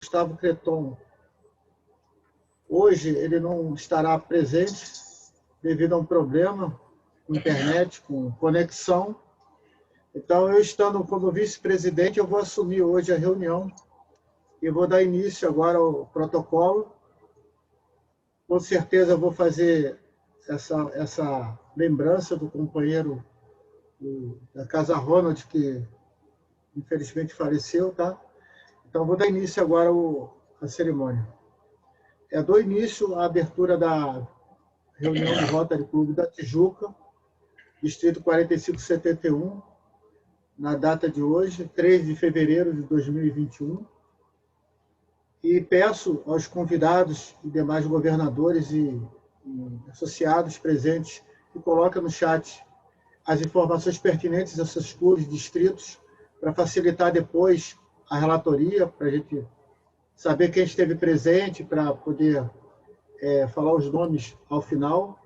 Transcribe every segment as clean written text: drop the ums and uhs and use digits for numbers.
Gustavo Creton, hoje ele não estará presente devido a um problema com internet, com conexão. Então, eu estando como vice-presidente, eu vou assumir hoje a reunião e vou dar início agora ao protocolo. Com certeza, eu vou fazer essa lembrança do companheiro da Casa Ronald, que infelizmente faleceu, tá? Então, vou dar início agora à cerimônia. Dou início à abertura da reunião do Rotary Clube da Tijuca, distrito 4571, na data de hoje, 3 de fevereiro de 2021. E peço aos convidados e demais governadores e associados presentes que coloquem no chat as informações pertinentes aos seus clubes, distritos, para facilitar depois a relatoria, para a gente saber quem esteve presente, para poder falar os nomes ao final.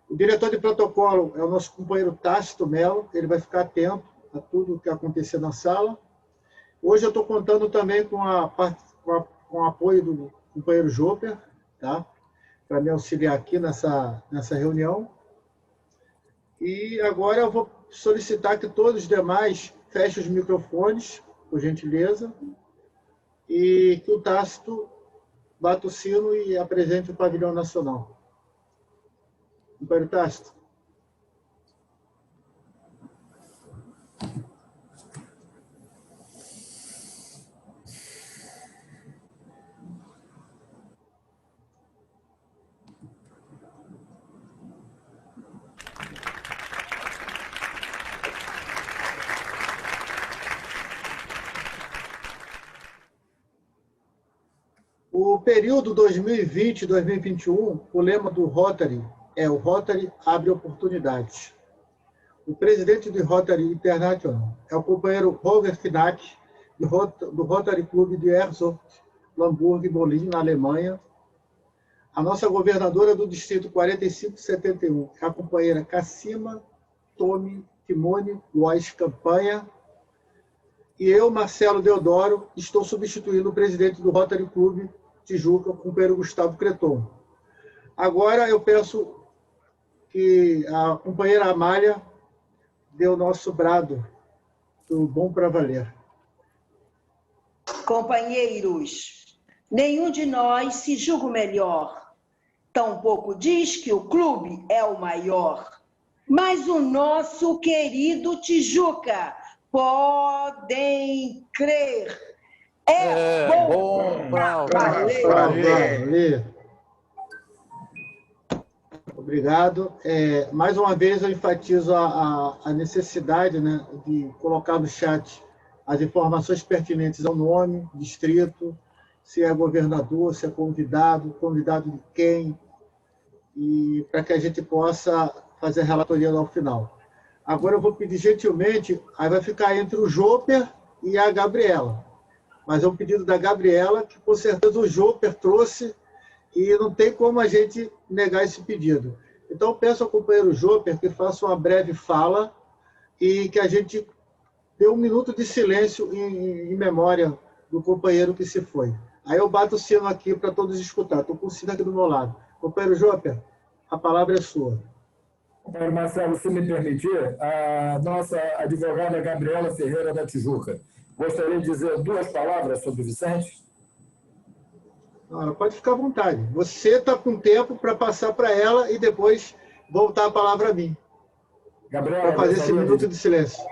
O diretor de protocolo é o nosso companheiro Tácito Melo, ele vai ficar atento a tudo o que acontecer na sala. Hoje eu estou contando também com o apoio do companheiro Joper, tá? Para me auxiliar aqui nessa reunião. E agora eu vou solicitar que todos os demais fechem os microfones, por gentileza, e que o Tácito bata o sino e apresente o pavilhão nacional. Companheiro Tácito. O período 2020-2021, o lema do Rotary é o Rotary abre oportunidades. O presidente do Rotary International é o companheiro Holger Finack, do Rotary Club de Erzurumberg, Lamburg-Bolin, na Alemanha. A nossa governadora do distrito 4571 é a companheira Cassima Tome Timone Lois Campanha. E eu, Marcelo Deodoro, estou substituindo o presidente do Rotary Clube Tijuca, o companheiro Gustavo Creton. Agora eu peço que a companheira Amália dê o nosso brado do Bom para Valer. Companheiros, nenhum de nós se julga o melhor, tampouco diz que o clube é o maior, mas o nosso querido Tijuca, podem crer, é bom pra valer. Obrigado. Mais uma vez eu enfatizo a necessidade, né, de colocar no chat as informações pertinentes ao nome, distrito, se é governador, se é convidado de quem, e para que a gente possa fazer a relatoria ao final. Agora eu vou pedir gentilmente, aí vai ficar entre o Joper e a Gabriela. Mas é um pedido da Gabriela, que com certeza o Joper trouxe, e não tem como a gente negar esse pedido. Então, eu peço ao companheiro Joper que faça uma breve fala e que a gente dê um minuto de silêncio em memória do companheiro que se foi. Aí eu bato o sino aqui para todos escutar. Estou com o sino aqui do meu lado. Companheiro Joper, a palavra é sua. Companheiro Marcelo, se me permitir, a nossa advogada Gabriela Ferreira da Tijuca gostaria de dizer 2 palavras sobre o Vicente? Pode ficar à vontade. Você está com tempo para passar para ela e depois voltar a palavra a mim. Gabriela, para fazer esse minuto de silêncio.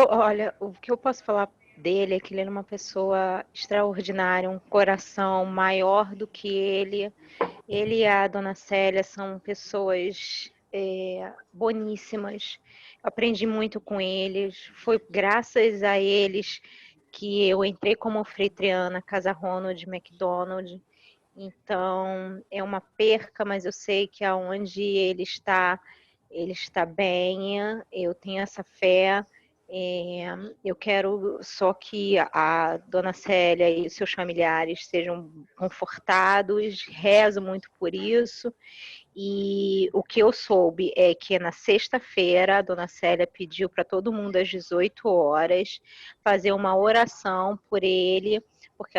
Olha, o que eu posso falar dele é que ele era uma pessoa extraordinária, um coração maior do que ele. Ele e a dona Célia são pessoas boníssimas. Eu aprendi muito com eles. Foi graças a eles que eu entrei como anfitriã Casa Ronald McDonald. Então, é uma perca, mas eu sei que aonde ele está bem. Eu tenho essa fé Eu quero só que a dona Célia e os seus familiares sejam confortados, rezo muito por isso. E o que eu soube é que na sexta-feira a dona Célia pediu para todo mundo às 18 horas fazer uma oração por ele, porque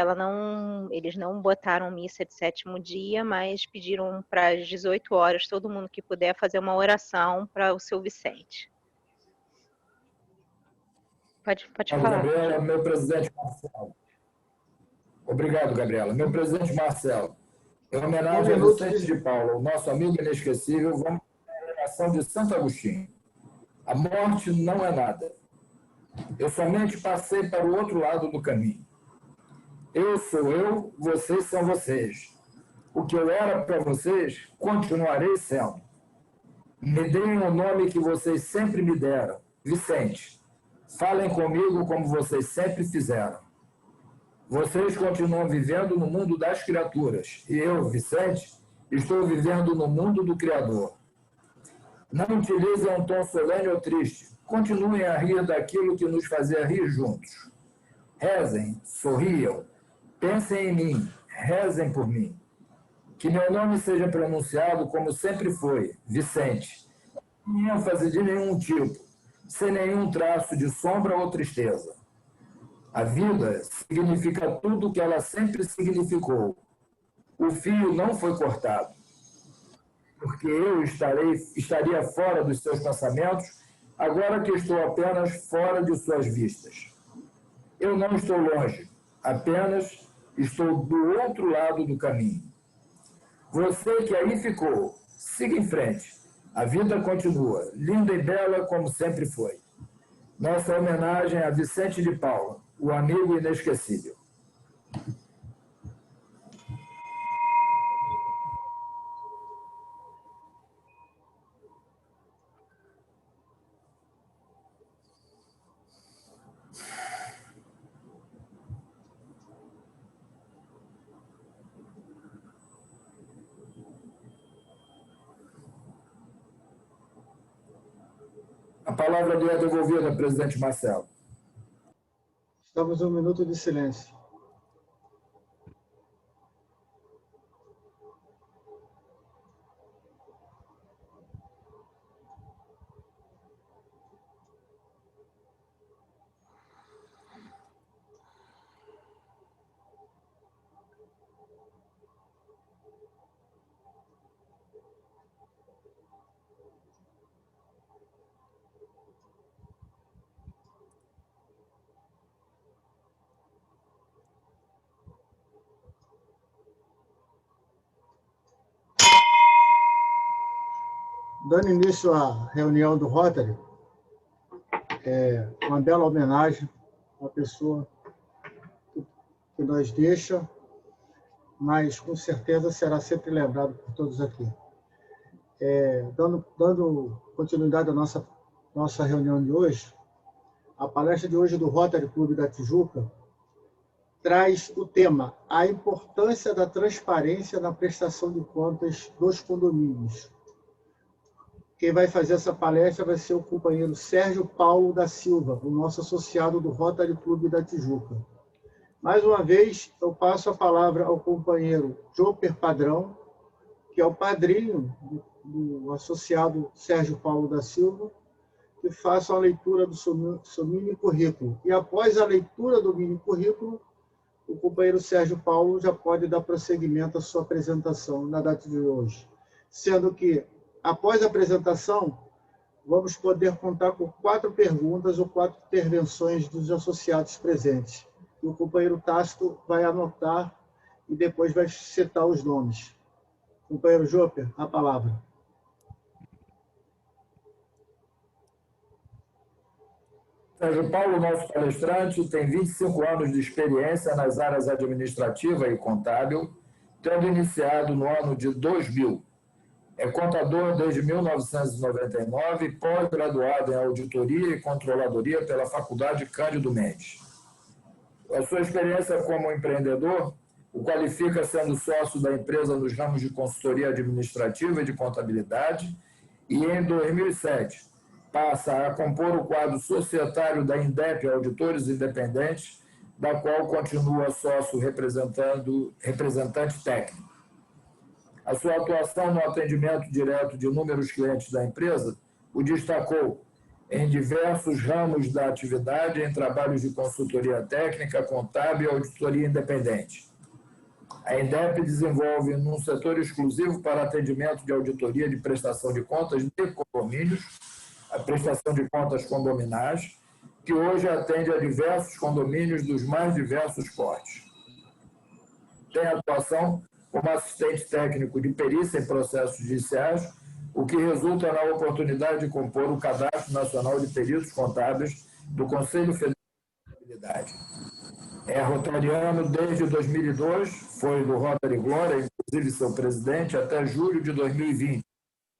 eles não botaram missa de sétimo dia, mas pediram para as 18 horas todo mundo que puder fazer uma oração para o seu Vicente. Pode falar. Gabriela, meu presidente Marcelo. Obrigado, Gabriela. Meu presidente Marcelo, em homenagem a Vicente de Paula, o nosso amigo inesquecível, vamos à oração de Santo Agostinho. A morte não é nada. Eu somente passei para o outro lado do caminho. Eu sou eu, vocês são vocês. O que eu era para vocês, continuarei sendo. Me deem o nome que vocês sempre me deram, Vicente. Falem comigo como vocês sempre fizeram. Vocês continuam vivendo no mundo das criaturas. E eu, Vicente, estou vivendo no mundo do Criador. Não utilizem um tom solene ou triste. Continuem a rir daquilo que nos fazia rir juntos. Rezem, sorriam, pensem em mim, rezem por mim. Que meu nome seja pronunciado como sempre foi, Vicente. Sem ênfase de nenhum tipo, sem nenhum traço de sombra ou tristeza. A vida significa tudo o que ela sempre significou. O fio não foi cortado, porque eu estaria fora dos seus pensamentos, agora que estou apenas fora de suas vistas. Eu não estou longe, apenas estou do outro lado do caminho. Você que aí ficou, siga em frente. A vida continua, linda e bela como sempre foi. Nossa homenagem a Vicente de Paula, o amigo inesquecível. A palavra é devolvida, presidente Marcelo. Estamos em um minuto de silêncio. Dando início à reunião do Rotary, uma bela homenagem à pessoa que nos deixa, mas com certeza será sempre lembrado por todos aqui. Dando continuidade à nossa reunião de hoje, a palestra de hoje do Rotary Clube da Tijuca traz o tema A importância da transparência na prestação de contas dos condomínios. Quem vai fazer essa palestra vai ser o companheiro Sérgio Paulo da Silva, o nosso associado do Rotary Clube da Tijuca. Mais uma vez, eu passo a palavra ao companheiro Joper Padrão, que é o padrinho do associado Sérgio Paulo da Silva, que faça a leitura do seu mini currículo. E após a leitura do mini currículo, o companheiro Sérgio Paulo já pode dar prosseguimento à sua apresentação na data de hoje. Sendo que, após a apresentação, vamos poder contar com 4 perguntas ou 4 intervenções dos associados presentes. E o companheiro Tácito vai anotar e depois vai citar os nomes. Companheiro Joper, a palavra. Sérgio Paulo, nosso palestrante, tem 25 anos de experiência nas áreas administrativa e contábil, tendo iniciado no ano de 2000. É contador desde 1999, pós-graduado em auditoria e controladoria pela Faculdade Cândido Mendes. A sua experiência como empreendedor o qualifica sendo sócio da empresa nos ramos de consultoria administrativa e de contabilidade, e em 2007 passa a compor o quadro societário da INDEP Auditores Independentes, da qual continua sócio representante técnico. A sua atuação no atendimento direto de inúmeros clientes da empresa o destacou em diversos ramos da atividade, em trabalhos de consultoria técnica, contábil e auditoria independente. A INDEP desenvolve num setor exclusivo para atendimento de auditoria de prestação de contas de condomínios, a prestação de contas condominais, que hoje atende a diversos condomínios dos mais diversos portes. Tem atuação como assistente técnico de perícia em processos judiciais, o que resulta na oportunidade de compor o Cadastro Nacional de Peritos Contábeis do Conselho Federal de Contabilidade. É rotariano desde 2002, foi do Rotary Glória, inclusive seu presidente, até julho de 2020,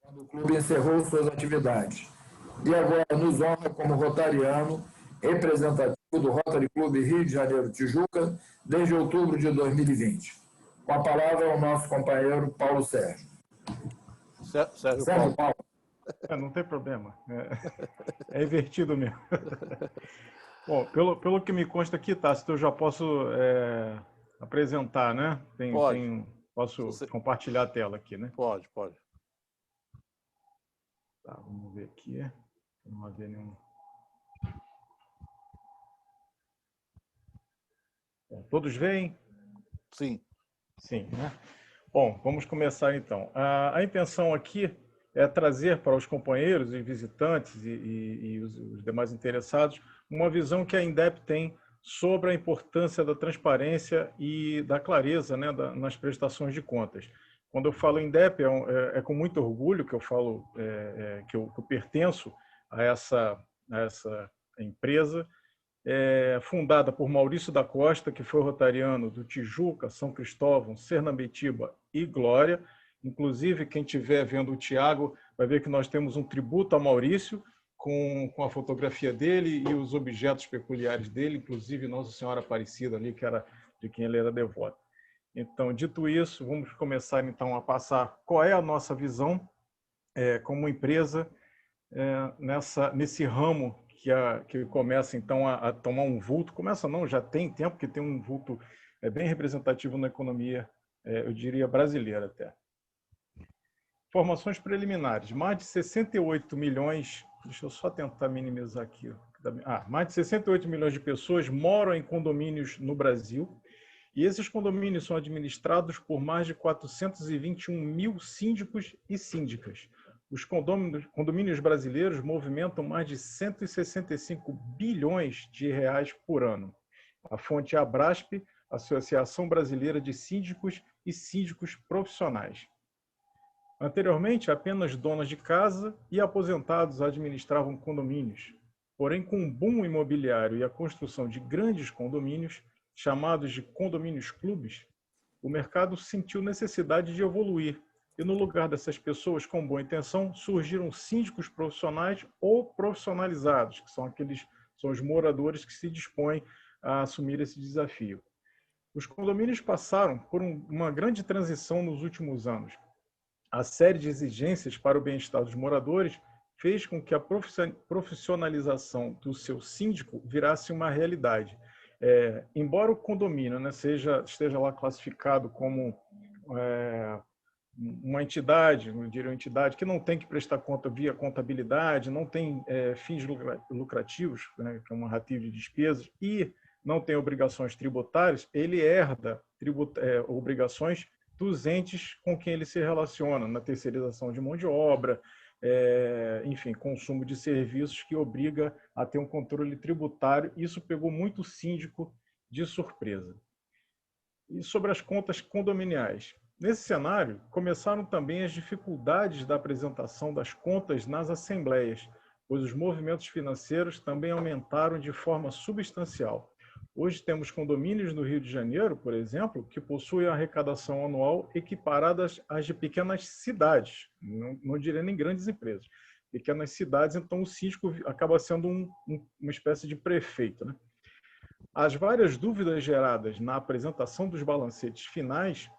quando o clube encerrou suas atividades. E agora nos honra como rotariano representativo do Rotary Clube Rio de Janeiro Tijuca, desde outubro de 2020. Com a palavra ao nosso companheiro Paulo Sérgio. Sérgio Paulo. Não tem problema. É invertido mesmo. Bom, pelo que me consta aqui, Tássio, eu já posso apresentar, né? Pode. Posso compartilhar a tela aqui, né? Pode. Tá, vamos ver aqui. Não vai ver nenhum. Todos veem? Sim. Sim, né? Bom, vamos começar então. A intenção aqui é trazer para os companheiros e visitantes e os demais interessados uma visão que a INDEP tem sobre a importância da transparência e da clareza, né, nas prestações de contas. Quando eu falo INDEP, é com muito orgulho que eu falo que eu pertenço a essa empresa, fundada por Maurício da Costa, que foi rotariano do Tijuca, São Cristóvão, Sernambetiba e Glória. Inclusive, quem estiver vendo o Tiago vai ver que nós temos um tributo a Maurício, com a fotografia dele e os objetos peculiares dele, inclusive Nossa Senhora Aparecida ali, que era de quem ele era devoto. Então, dito isso, vamos começar então a passar qual é a nossa visão como empresa nesse ramo que começa então a tomar um vulto. Começa não, já tem tempo que tem um vulto bem representativo na economia, eu diria brasileira até. Informações preliminares, mais de 68 milhões, deixa eu só tentar minimizar aqui, mais de 68 milhões de pessoas moram em condomínios no Brasil, e esses condomínios são administrados por mais de 421 mil síndicos e síndicas. Os condomínios brasileiros movimentam mais de 165 bilhões de reais por ano. A fonte é a Abrasp, Associação Brasileira de Síndicos e Síndicos Profissionais. Anteriormente, apenas donas de casa e aposentados administravam condomínios. Porém, com o boom imobiliário e a construção de grandes condomínios, chamados de condomínios clubes, o mercado sentiu necessidade de evoluir. E no lugar dessas pessoas com boa intenção, surgiram síndicos profissionais ou profissionalizados, que são os moradores que se dispõem a assumir esse desafio. Os condomínios passaram por uma grande transição nos últimos anos. A série de exigências para o bem-estar dos moradores fez com que a profissionalização do seu síndico virasse uma realidade. Embora o condomínio, né, esteja lá classificado como uma entidade, eu diria uma entidade que não tem que prestar conta via contabilidade, não tem fins lucrativos, né, que é uma rativa de despesas, e não tem obrigações tributárias, ele herda obrigações dos entes com quem ele se relaciona, na terceirização de mão de obra, enfim, consumo de serviços que obriga a ter um controle tributário. Isso pegou muito síndico de surpresa. E sobre as contas condominiais. Nesse cenário, começaram também as dificuldades da apresentação das contas nas assembleias, pois os movimentos financeiros também aumentaram de forma substancial. Hoje temos condomínios no Rio de Janeiro, por exemplo, que possuem a arrecadação anual equiparadas às de pequenas cidades, não diria nem grandes empresas, pequenas cidades, então o síndico acaba sendo uma espécie de prefeito, né? As várias dúvidas geradas na apresentação dos balancetes finais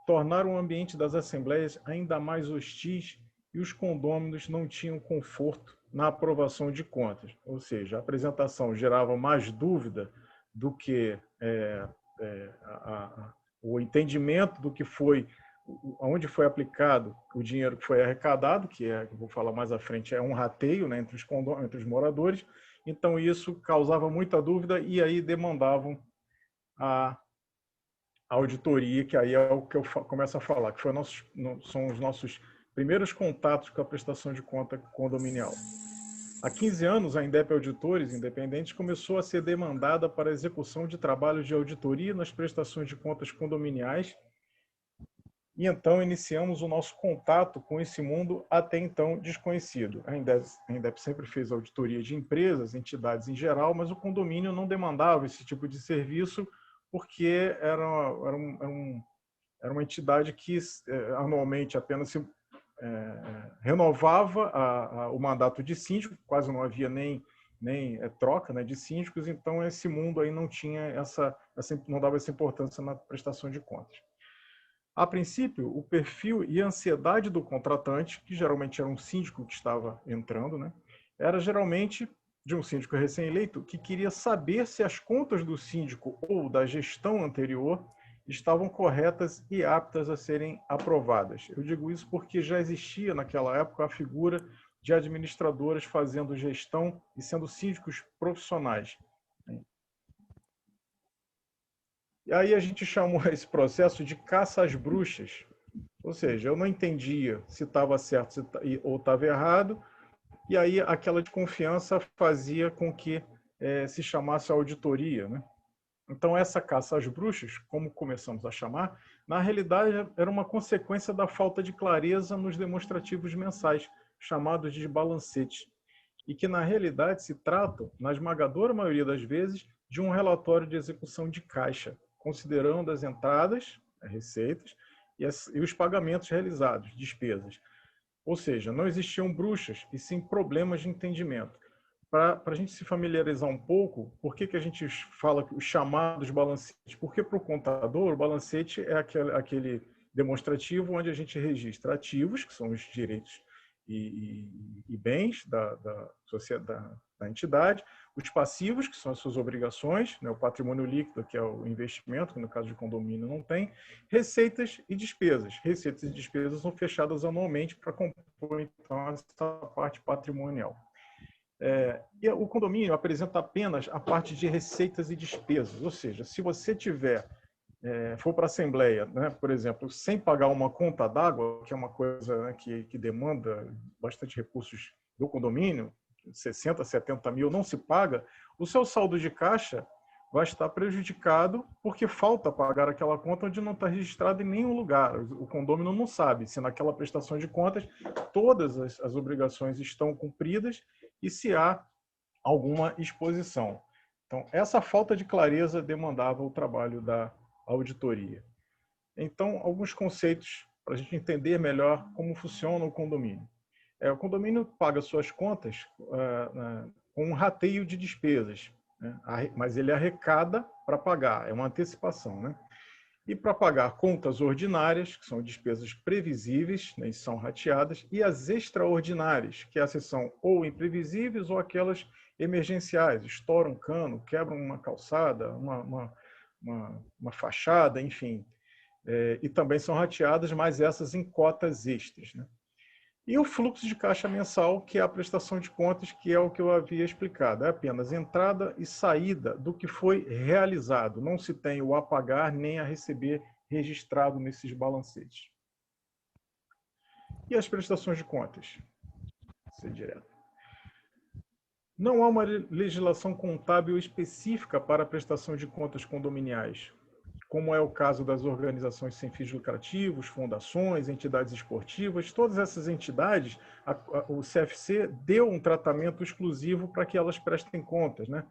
tornaram o ambiente das assembleias ainda mais hostis e os condôminos não tinham conforto na aprovação de contas, ou seja, a apresentação gerava mais dúvida do que o entendimento do que foi, onde foi aplicado o dinheiro que foi arrecadado, que vou falar mais à frente, é um rateio, né, entre os moradores. Então, isso causava muita dúvida e aí demandavam a auditoria, que aí é o que eu começo a falar, que são os nossos primeiros contatos com a prestação de conta condominial. Há 15 anos, a Indep Auditores Independentes começou a ser demandada para a execução de trabalhos de auditoria nas prestações de contas condominiais, e então iniciamos o nosso contato com esse mundo até então desconhecido. A Indep sempre fez auditoria de empresas, entidades em geral, mas o condomínio não demandava esse tipo de serviço porque era uma entidade que anualmente apenas se renovava o mandato de síndico, quase não havia nem troca, né, de síndicos, então esse mundo aí não tinha não dava essa importância na prestação de contas. A princípio, o perfil e a ansiedade do contratante, que geralmente era um síndico que estava entrando, né, era geralmente de um síndico recém-eleito que queria saber se as contas do síndico ou da gestão anterior estavam corretas e aptas a serem aprovadas. Eu digo isso porque já existia naquela época a figura de administradoras fazendo gestão e sendo síndicos profissionais. E aí a gente chamou esse processo de caça às bruxas. Ou seja, eu não entendia se estava certo ou estava errado, e aí aquela desconfiança fazia com que se chamasse a auditoria, né? Então, essa caça às bruxas, como começamos a chamar, na realidade era uma consequência da falta de clareza nos demonstrativos mensais, chamados de balancetes, e que na realidade se tratam, na esmagadora maioria das vezes, de um relatório de execução de caixa, considerando as entradas, as receitas, e os pagamentos realizados, despesas. Ou seja, não existiam bruxas, e sim problemas de entendimento. Para a gente se familiarizar um pouco, por que a gente fala os chamados balancetes? Porque para o contador, o balancete é aquele demonstrativo onde a gente registra ativos, que são os direitos e bens da sociedade, da entidade, os passivos, que são as suas obrigações, né, o patrimônio líquido, que é o investimento, que no caso de condomínio não tem, receitas e despesas. Receitas e despesas são fechadas anualmente para compor, então, essa parte patrimonial. E o condomínio apresenta apenas a parte de receitas e despesas, ou seja, se você for para a Assembleia, né, por exemplo, sem pagar uma conta d'água, que é uma coisa, né, que demanda bastante recursos do condomínio, 60, 70 mil, não se paga, o seu saldo de caixa vai estar prejudicado porque falta pagar aquela conta onde não está registrado em nenhum lugar. O condomínio não sabe se naquela prestação de contas todas as obrigações estão cumpridas e se há alguma exposição. Então, essa falta de clareza demandava o trabalho da auditoria. Então, alguns conceitos para a gente entender melhor como funciona o condomínio. O condomínio paga suas contas com um rateio de despesas, né? Mas ele arrecada para pagar, é uma antecipação, né? E para pagar contas ordinárias, que são despesas previsíveis, né, e são rateadas, e as extraordinárias, que essas são ou imprevisíveis ou aquelas emergenciais, estoura um cano, quebra uma calçada, uma fachada, enfim. E também são rateadas, mas essas em cotas extras, né? E o fluxo de caixa mensal, que é a prestação de contas, que é o que eu havia explicado. É apenas entrada e saída do que foi realizado. Não se tem o a pagar nem a receber registrado nesses balancetes. E as prestações de contas? Vou ser direto. Não há uma legislação contábil específica para a prestação de contas condominiais, como é o caso das organizações sem fins lucrativos, fundações, entidades esportivas. Todas essas entidades, o CFC deu um tratamento exclusivo para que elas prestem contas, né?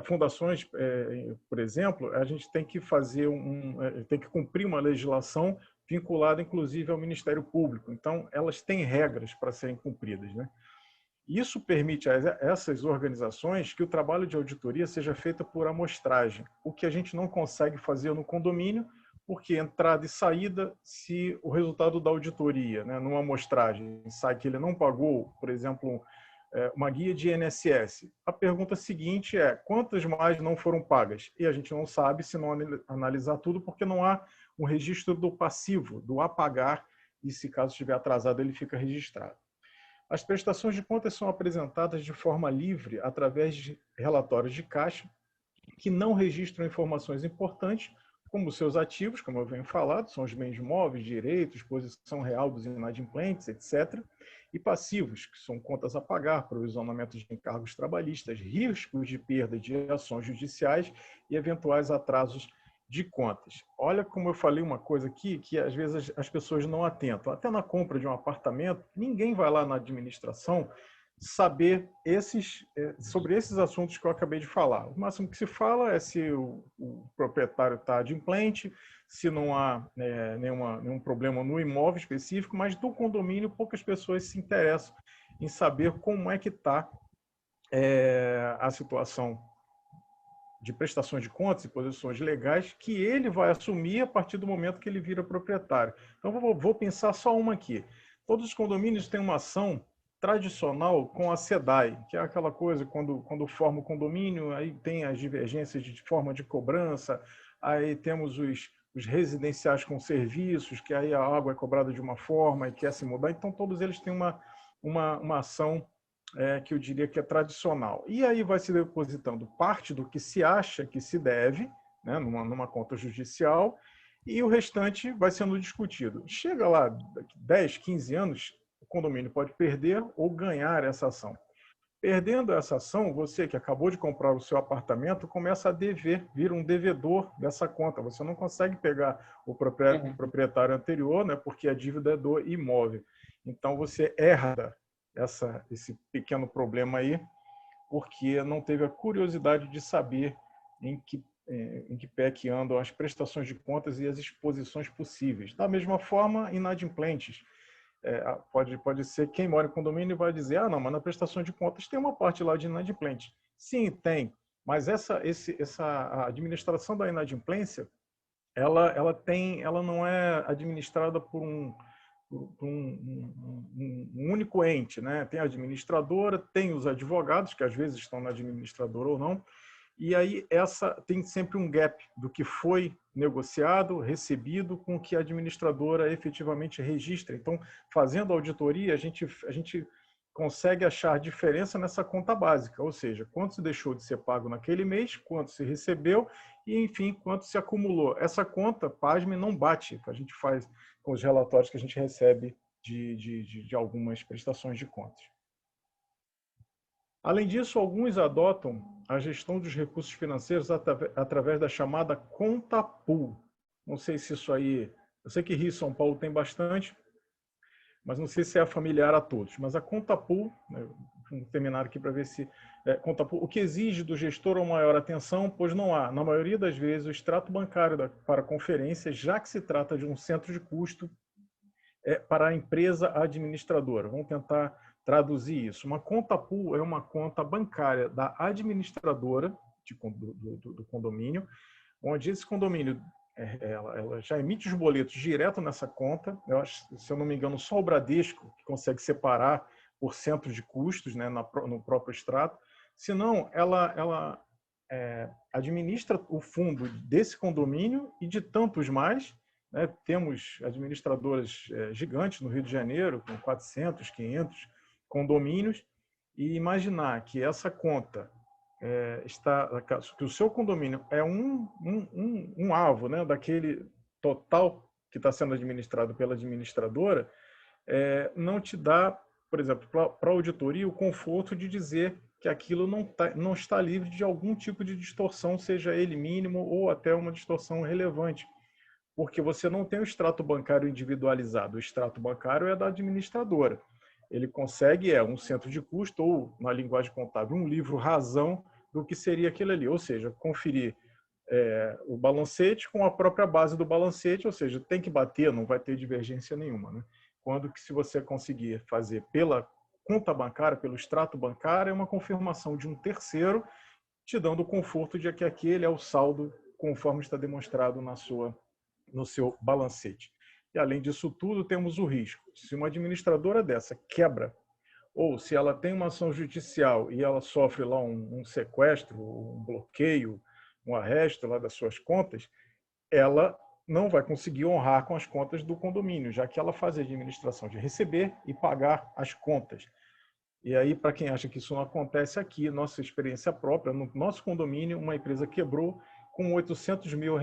Fundações, por exemplo, a gente tem que tem que cumprir uma legislação vinculada, inclusive, ao Ministério Público. Então, elas têm regras para serem cumpridas, né? Isso permite a essas organizações que o trabalho de auditoria seja feito por amostragem, o que a gente não consegue fazer no condomínio, porque entrada e saída, se o resultado da auditoria, né, numa amostragem, sai que ele não pagou, por exemplo, uma guia de INSS. A pergunta seguinte é: quantas mais não foram pagas? E a gente não sabe se não analisar tudo, porque não há um registro do passivo, do a pagar, e se caso estiver atrasado, ele fica registrado. As prestações de contas são apresentadas de forma livre através de relatórios de caixa que não registram informações importantes, como seus ativos, como eu venho falado, são os bens móveis, direitos, posição real dos inadimplentes, etc., e passivos, que são contas a pagar, provisionamento de encargos trabalhistas, riscos de perda de ações judiciais e eventuais atrasos de contas. Olha como eu falei uma coisa aqui que às vezes as pessoas não atentam. Até na compra de um apartamento, ninguém vai lá na administração saber sobre esses assuntos que eu acabei de falar. O máximo que se fala é se o proprietário está adimplente, se não há nenhum problema no imóvel específico, mas do condomínio poucas pessoas se interessam em saber como é que está a situação de prestações de contas e posições legais que ele vai assumir a partir do momento que ele vira proprietário. Então, vou pensar só uma aqui. Todos os condomínios têm uma ação tradicional com a SEDAI, que é aquela coisa quando forma o condomínio, aí tem as divergências de forma de cobrança, aí temos os residenciais com serviços, que aí a água é cobrada de uma forma e quer se mudar. Então, todos eles têm uma ação que eu diria que é tradicional. E aí vai se depositando parte do que se acha que se deve, né, numa conta judicial, e o restante vai sendo discutido. Chega lá, daqui 10, 15 anos, o condomínio pode perder ou ganhar essa ação. Perdendo essa ação, você que acabou de comprar o seu apartamento começa a dever, vira um devedor dessa conta. Você não consegue pegar o proprietário anterior, né, porque a dívida é do imóvel. Então, você herda esse pequeno problema aí, porque não teve a curiosidade de saber em que pé que andam as prestações de contas e as exposições possíveis. Da mesma forma, inadimplentes. Pode ser quem mora em condomínio vai dizer: não, mas na prestação de contas tem uma parte lá de inadimplente. Sim, tem, mas a administração da inadimplência, ela não é administrada por um único ente, né? Tem a administradora, tem os advogados, que às vezes estão na administradora ou não, e aí tem sempre um gap do que foi negociado, recebido, com o que a administradora efetivamente registra. Então, fazendo auditoria, a gente consegue achar diferença nessa conta básica, ou seja, quanto se deixou de ser pago naquele mês, quanto se recebeu e, enfim, quanto se acumulou. Essa conta, pasme, não bate, que a gente faz com os relatórios que a gente recebe de algumas prestações de contas. Além disso, alguns adotam a gestão dos recursos financeiros através da chamada conta pool. Não sei se isso aí... Eu sei que Rio e São Paulo tem bastante, mas não sei se é familiar a todos. Mas a conta pool, né, vamos terminar aqui para ver se... conta pool, o que exige do gestor uma maior atenção, pois não há, na maioria das vezes, o extrato bancário para conferência, já que se trata de um centro de custo para a empresa administradora. Vamos tentar traduzir isso. Uma conta pool é uma conta bancária da administradora do condomínio, onde esse condomínio ela já emite os boletos direto nessa conta. Eu acho, se eu não me engano, só o Bradesco que consegue separar por centro de custos, né, no próprio extrato. Senão, ela administra o fundo desse condomínio e de tantos mais. Né? Temos administradoras gigantes no Rio de Janeiro, com 400, 500 condomínios, e imaginar que essa conta que o seu condomínio é um alvo, né, daquele total que está sendo administrado pela administradora, não te dá, por exemplo, para a auditoria, o conforto de dizer que aquilo não está livre de algum tipo de distorção, seja ele mínimo ou até uma distorção relevante, porque você não tem o extrato bancário individualizado. O extrato bancário é da administradora. Ele consegue um centro de custo ou, na linguagem contábil, um livro razão do que seria aquilo ali. Ou seja, conferir o balancete com a própria base do balancete, ou seja, tem que bater, não vai ter divergência nenhuma. Né? Quando que se você conseguir fazer pela conta bancária, pelo extrato bancário, é uma confirmação de um terceiro, te dando o conforto de que aquele é o saldo conforme está demonstrado no seu balancete. E, além disso tudo, temos o risco. Se uma administradora dessa quebra ou se ela tem uma ação judicial e ela sofre lá um sequestro, um bloqueio, um arresto lá das suas contas, ela não vai conseguir honrar com as contas do condomínio, já que ela faz a administração de receber e pagar as contas. E aí, para quem acha que isso não acontece aqui, nossa experiência própria, no nosso condomínio, uma empresa quebrou com R$800 mil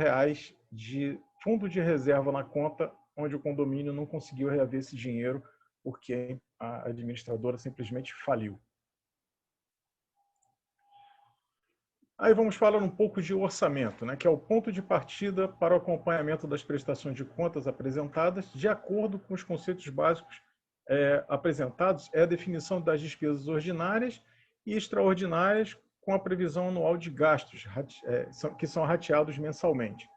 de fundo de reserva na conta, onde o condomínio não conseguiu reaver esse dinheiro, porque a administradora simplesmente faliu. Aí vamos falar um pouco de orçamento, né, que é o ponto de partida para o acompanhamento das prestações de contas apresentadas, de acordo com os conceitos básicos apresentados, é a definição das despesas ordinárias e extraordinárias com a previsão anual de gastos, que são rateados mensalmente.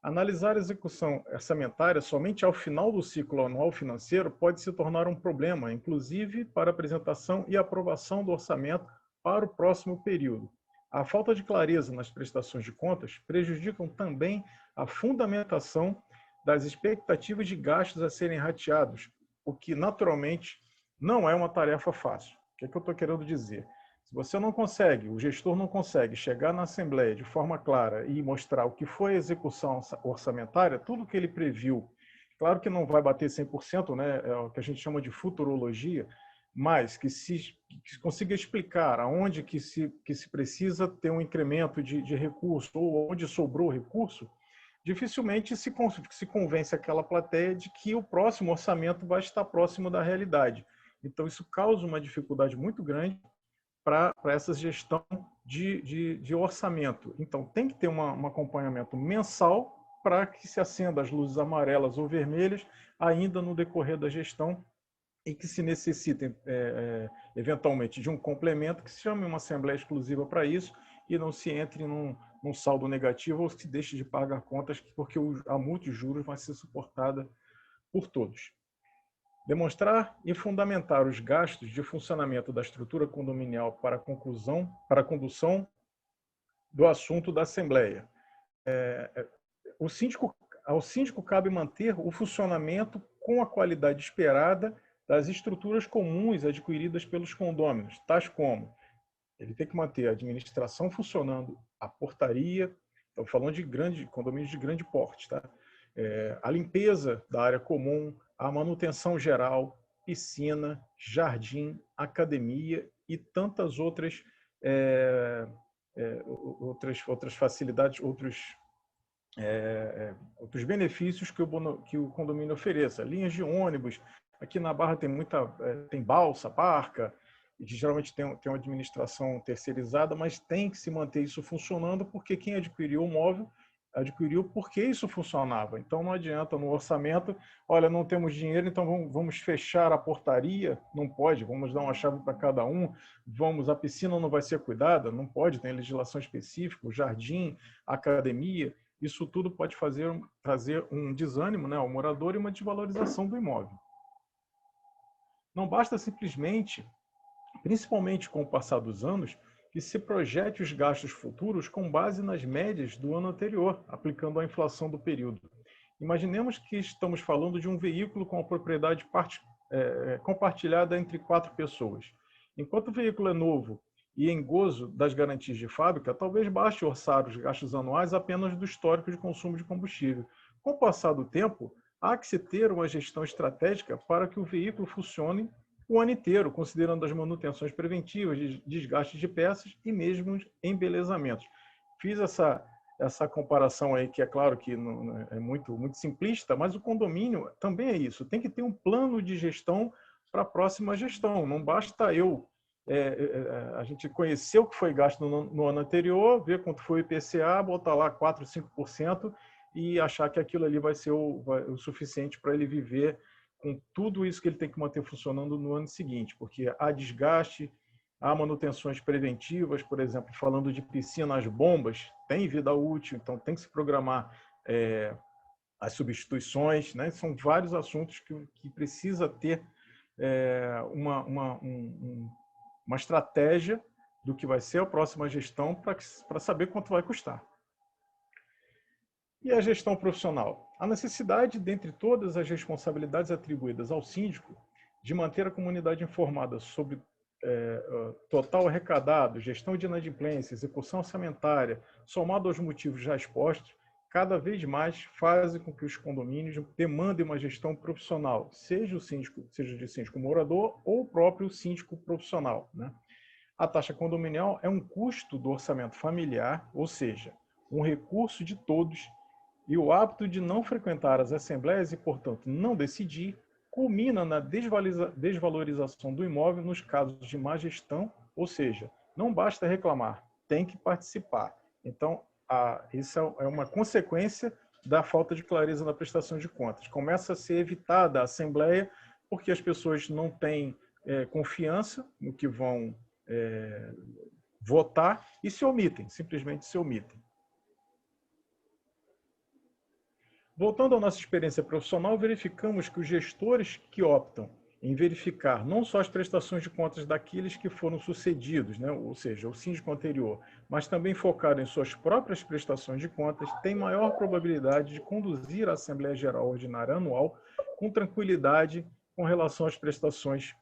Analisar a execução orçamentária somente ao final do ciclo anual financeiro pode se tornar um problema, inclusive para a apresentação e aprovação do orçamento para o próximo período. A falta de clareza nas prestações de contas prejudicam também a fundamentação das expectativas de gastos a serem rateados, o que naturalmente não é uma tarefa fácil. O que é que eu estou querendo dizer? Se você não consegue, o gestor não consegue chegar na Assembleia de forma clara e mostrar o que foi a execução orçamentária, tudo que ele previu, claro que não vai bater 100%, né? É o que a gente chama de futurologia, mas que se consiga explicar aonde que se precisa ter um incremento de recurso ou onde sobrou recurso, dificilmente se convence aquela plateia de que o próximo orçamento vai estar próximo da realidade. Então, isso causa uma dificuldade muito grande para essa gestão de orçamento. Então, tem que ter um acompanhamento mensal para que se acenda as luzes amarelas ou vermelhas ainda no decorrer da gestão e que se necessitem, eventualmente, de um complemento, que se chame uma assembleia exclusiva para isso e não se entre num saldo negativo ou se deixe de pagar contas, porque a multa de juros vai ser suportada por todos. Demonstrar e fundamentar os gastos de funcionamento da estrutura condominial para a condução do assunto da Assembleia. Ao síndico cabe manter o funcionamento com a qualidade esperada das estruturas comuns adquiridas pelos condôminos, tais como ele tem que manter a administração funcionando, a portaria, estamos falando de condomínios de grande porte, tá? A limpeza da área comum, a manutenção geral, piscina, jardim, academia e tantas outras facilidades, outros benefícios que o condomínio ofereça. Linhas de ônibus, aqui na Barra tem balsa, barca, e geralmente tem uma administração terceirizada, mas tem que se manter isso funcionando, porque quem adquiriu o móvel adquiriu porque isso funcionava. Então não adianta no orçamento, olha, não temos dinheiro, então vamos fechar a portaria, não pode, vamos dar uma chave para cada um, a piscina não vai ser cuidada, não pode, tem legislação específica, o jardim, a academia, isso tudo pode trazer um desânimo, né, ao morador e uma desvalorização do imóvel. Não basta simplesmente, principalmente com o passar dos anos, que se projete os gastos futuros com base nas médias do ano anterior, aplicando a inflação do período. Imaginemos que estamos falando de um veículo com a propriedade compartilhada entre 4 pessoas. Enquanto o veículo é novo e em gozo das garantias de fábrica, talvez baste orçar os gastos anuais apenas do histórico de consumo de combustível. Com o passar do tempo, há que se ter uma gestão estratégica para que o veículo funcione o ano inteiro, considerando as manutenções preventivas, desgastes de peças e mesmo embelezamentos. Fiz essa comparação aí, que é claro que não, é muito simplista, mas o condomínio também é isso. Tem que ter um plano de gestão para a próxima gestão. Não basta a gente conhecer o que foi gasto no ano anterior, ver quanto foi o IPCA, botar lá 4%, 5% e achar que aquilo ali vai ser o suficiente para ele viver com tudo isso que ele tem que manter funcionando no ano seguinte, porque há desgaste, há manutenções preventivas, por exemplo, falando de piscina, as bombas têm vida útil, então tem que se programar as substituições, né? São vários assuntos que precisa ter uma estratégia do que vai ser a próxima gestão para saber quanto vai custar. E a gestão profissional? A necessidade, dentre todas as responsabilidades atribuídas ao síndico, de manter a comunidade informada sobre total arrecadado, gestão de inadimplência, execução orçamentária, somado aos motivos já expostos, cada vez mais fazem com que os condomínios demandem uma gestão profissional, seja o síndico, seja de síndico morador ou o próprio síndico profissional, né? A taxa condominial é um custo do orçamento familiar, ou seja, um recurso de todos, e o hábito de não frequentar as assembleias e, portanto, não decidir, culmina na desvalorização do imóvel nos casos de má gestão, ou seja, não basta reclamar, tem que participar. Então, isso é uma consequência da falta de clareza na prestação de contas. Começa a ser evitada a assembleia porque as pessoas não têm confiança no que vão votar e se omitem, simplesmente se omitem. Voltando à nossa experiência profissional, verificamos que os gestores que optam em verificar não só as prestações de contas daqueles que foram sucedidos, né, ou seja, o síndico anterior, mas também focar em suas próprias prestações de contas, têm maior probabilidade de conduzir a Assembleia Geral Ordinária anual com tranquilidade com relação às prestações,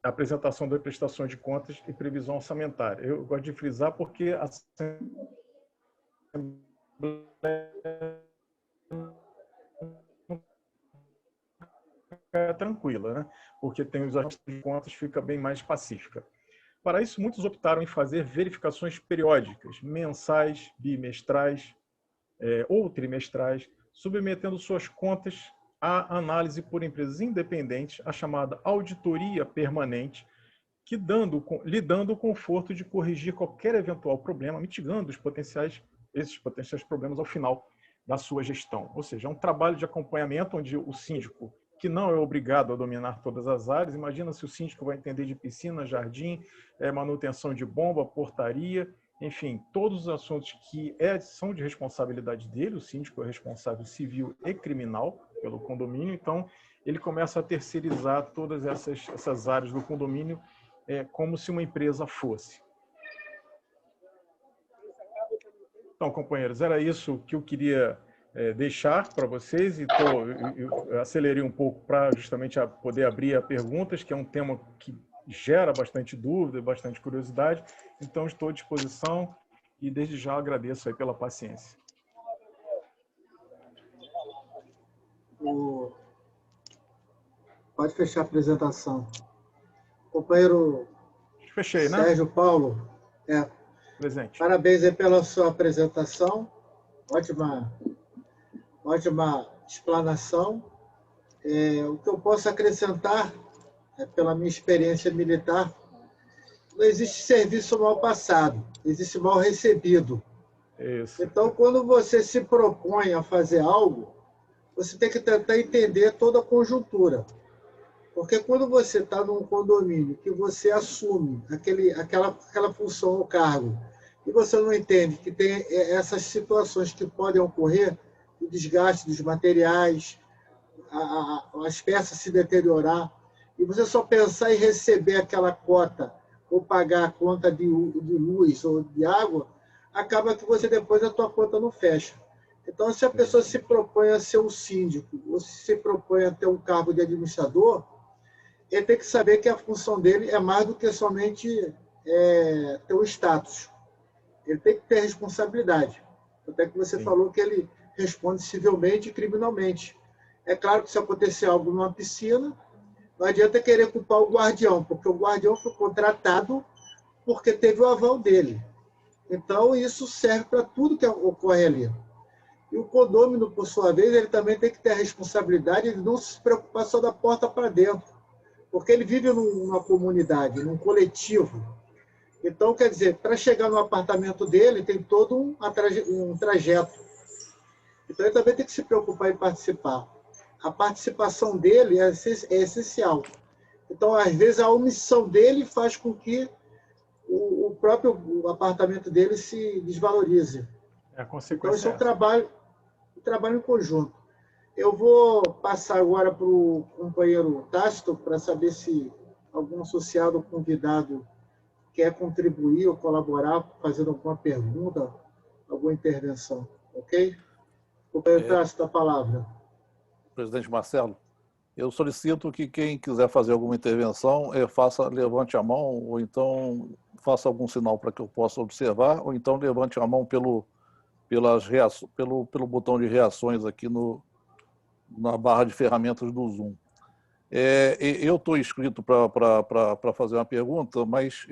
a apresentação das prestações de contas e previsão orçamentária. Eu gosto de frisar porque a Assembleia é tranquila, né? Porque tem os ajustes de contas, fica bem mais pacífica. Para isso, muitos optaram em fazer verificações periódicas, mensais, bimestrais ou trimestrais, submetendo suas contas à análise por empresas independentes, a chamada auditoria permanente, que lhe dando o conforto de corrigir qualquer eventual problema, mitigando esses potenciais problemas ao final da sua gestão. Ou seja, é um trabalho de acompanhamento onde o síndico, que não é obrigado a dominar todas as áreas, imagina se o síndico vai entender de piscina, jardim, manutenção de bomba, portaria, enfim, todos os assuntos que são de responsabilidade dele, o síndico é responsável civil e criminal pelo condomínio, então ele começa a terceirizar todas essas áreas do condomínio como se uma empresa fosse. Então, companheiros, era isso que eu queria deixar para vocês, e eu acelerei um pouco para justamente poder abrir a perguntas, que é um tema que gera bastante dúvida, bastante curiosidade, então estou à disposição e desde já agradeço aí pela paciência. Pode fechar a apresentação. Companheiro Fechei, né? Sérgio Paulo, presente. Parabéns aí pela sua apresentação, ótima explanação. O que eu posso acrescentar, pela minha experiência militar, não existe serviço mal passado, existe mal recebido. Isso. Então, quando você se propõe a fazer algo, você tem que tentar entender toda a conjuntura. Porque quando você está num condomínio que você assume aquela função ou cargo, e você não entende que tem essas situações que podem ocorrer, o desgaste dos materiais, as peças se deteriorar, e você só pensar em receber aquela cota ou pagar a conta de luz ou de água, acaba que você depois a tua conta não fecha. Então, se a pessoa se propõe a ser um síndico ou se propõe a ter um cargo de administrador, ele tem que saber que a função dele é mais do que somente ter um status. Ele tem que ter responsabilidade. Até que você falou que ele responde civilmente e criminalmente. É claro que se acontecer algo numa piscina, não adianta querer culpar o guardião, porque o guardião foi contratado porque teve o aval dele. Então, isso serve para tudo que ocorre ali. E o condômino, por sua vez, ele também tem que ter a responsabilidade de não se preocupar só da porta para dentro, porque ele vive numa comunidade, num coletivo. Então, quer dizer, para chegar no apartamento dele, tem todo um trajeto. Então, ele também tem que se preocupar em participar. A participação dele é essencial. Então, às vezes, a omissão dele faz com que o próprio apartamento dele se desvalorize. É a consequência. Então, isso é um trabalho em conjunto. Eu vou passar agora para o companheiro Tácito para saber se algum associado ou convidado quer contribuir ou colaborar, fazendo alguma pergunta, alguma intervenção. Ok? Companheiro Tácito, a palavra. Presidente Marcelo, Eu solicito que quem quiser fazer alguma intervenção, levante a mão, ou então faça algum sinal para que eu possa observar, ou então levante a mão pelo botão de reações aqui na barra de ferramentas do Zoom. Eu estou inscrito para fazer uma pergunta, mas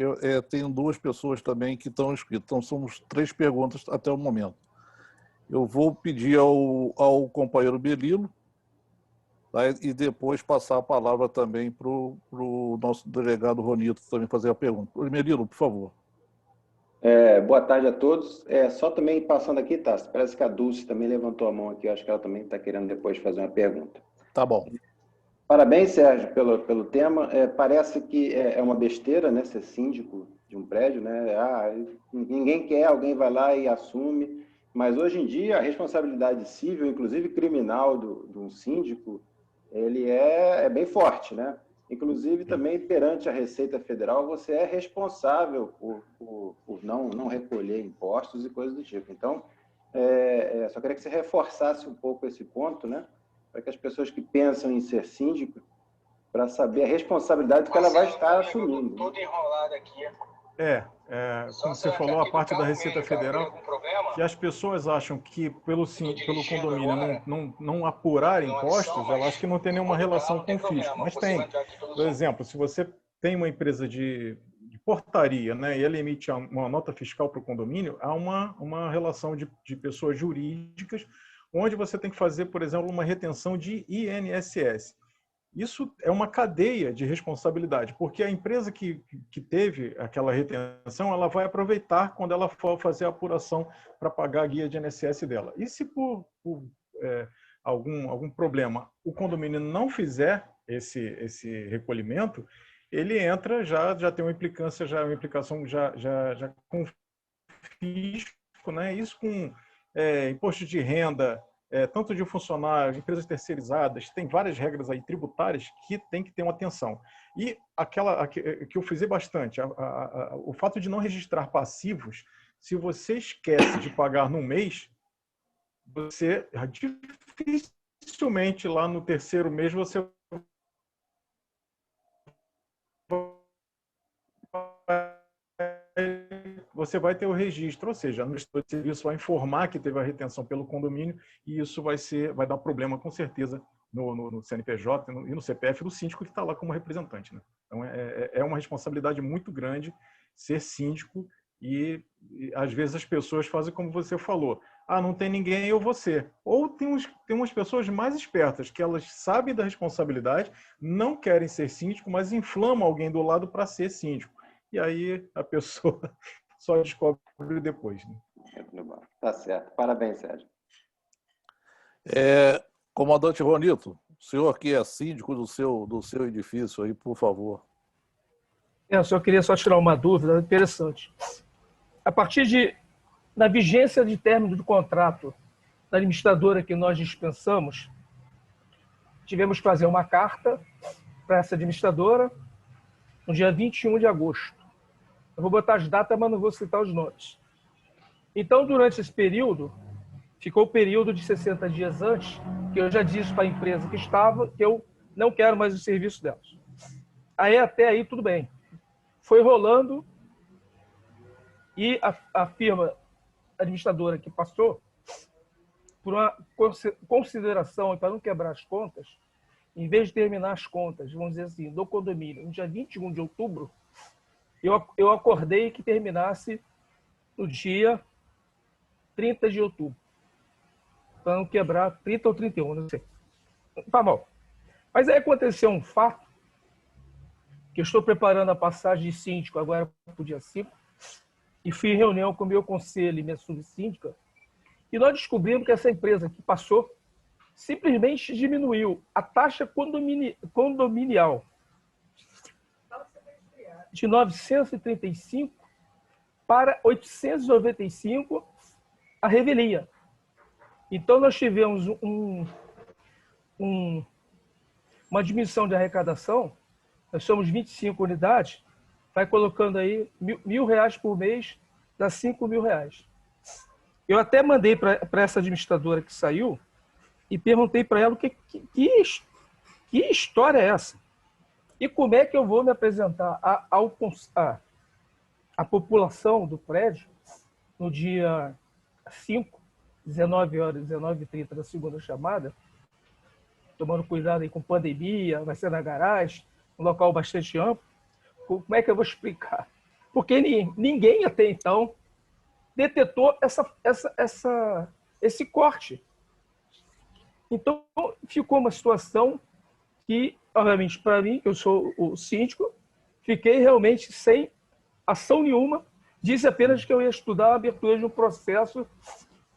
tenho duas pessoas também que estão inscritas. Então, somos 3 perguntas até o momento. Eu vou pedir ao companheiro Belilo, tá? E depois passar a palavra também para o nosso delegado Ronito também fazer a pergunta. Belilo, por favor. Boa tarde a todos. Só também passando aqui, tá? Parece que a Dulce também levantou a mão aqui. Eu acho que ela também está querendo depois fazer uma pergunta. Tá bom. Parabéns, Sérgio, pelo tema. Parece que é uma besteira, né, ser síndico de um prédio, né? Ninguém quer, alguém vai lá e assume. Mas hoje em dia a responsabilidade civil, inclusive criminal, de um síndico, ele é bem forte, né? Inclusive também perante a Receita Federal você é responsável por não recolher impostos e coisas do tipo. Então, só queria que você reforçasse um pouco esse ponto, né? Para que as pessoas que pensam em ser síndico, para saber a responsabilidade que ela vai estar assumindo. Todo enrolado aqui. Como você falou, a parte da Receita Federal, que as pessoas acham que pelo condomínio não apurar impostos, elas acham que não tem nenhuma relação com o fisco, mas tem. Por exemplo, se você tem uma empresa de portaria, né, e ele emite uma nota fiscal para o condomínio, há uma relação de pessoas jurídicas, onde você tem que fazer, por exemplo, uma retenção de INSS. Isso é uma cadeia de responsabilidade, porque a empresa que teve aquela retenção, ela vai aproveitar quando ela for fazer a apuração para pagar a guia de INSS dela. E se por algum problema o condomínio não fizer esse recolhimento, ele entra, já tem uma implicação com fisco, né? Isso com imposto de renda, tanto de funcionários, empresas terceirizadas, tem várias regras aí tributárias que tem que ter uma atenção. E aquela que eu frisei bastante, o fato de não registrar passivos, se você esquece de pagar num mês, você dificilmente lá no terceiro mês você vai ter o registro, ou seja, no gestor de serviço vai informar que teve a retenção pelo condomínio e isso vai dar problema com certeza no CNPJ e no CPF do síndico que está lá como representante, né? Então é uma responsabilidade muito grande ser síndico e às vezes as pessoas fazem como você falou, não tem ninguém, eu vou ser. Ou tem umas pessoas mais espertas que elas sabem da responsabilidade, não querem ser síndico, mas inflamam alguém do lado para ser síndico. E aí a pessoa só descobre depois, né? Tá certo. Parabéns, Sérgio. Comandante Ronito, o senhor que é síndico do seu edifício aí, por favor. Eu só queria tirar uma dúvida interessante. A partir da vigência de término do contrato da administradora que nós dispensamos, tivemos que fazer uma carta para essa administradora no dia 21 de agosto. Eu vou botar as datas, mas não vou citar os nomes. Então, durante esse período, ficou o período de 60 dias antes, que eu já disse para a empresa que estava que eu não quero mais o serviço delas. Até aí, tudo bem. Foi rolando e a firma administradora que passou, por uma consideração e para não quebrar as contas, em vez de terminar as contas, vamos dizer assim, do condomínio, no dia 21 de outubro, eu acordei que terminasse no dia 30 de outubro. Para não quebrar 30 ou 31, não sei. Tá mal. Mas aí aconteceu um fato, que eu estou preparando a passagem de síndico agora para o dia 5, e fui em reunião com o meu conselho e minha subsíndica, e nós descobrimos que essa empresa que passou simplesmente diminuiu a taxa condominial de 935 para 895 a revelia. Então, nós tivemos uma diminuição de arrecadação, nós somos 25 unidades, vai colocando aí R$1.000 por mês, dá R$5.000. Eu até mandei para essa administradora que saiu e perguntei para ela o que Que história é essa? E como é que eu vou me apresentar à população do prédio no dia 5, 19 horas, 19h30 da segunda chamada, tomando cuidado aí com pandemia, vai ser na garagem, um local bastante amplo? Como é que eu vou explicar? Porque ninguém até então detetou esse corte. Então, ficou uma situação que, obviamente, para mim, que eu sou o síndico, fiquei realmente sem ação nenhuma. Disse apenas que eu ia estudar a abertura de um processo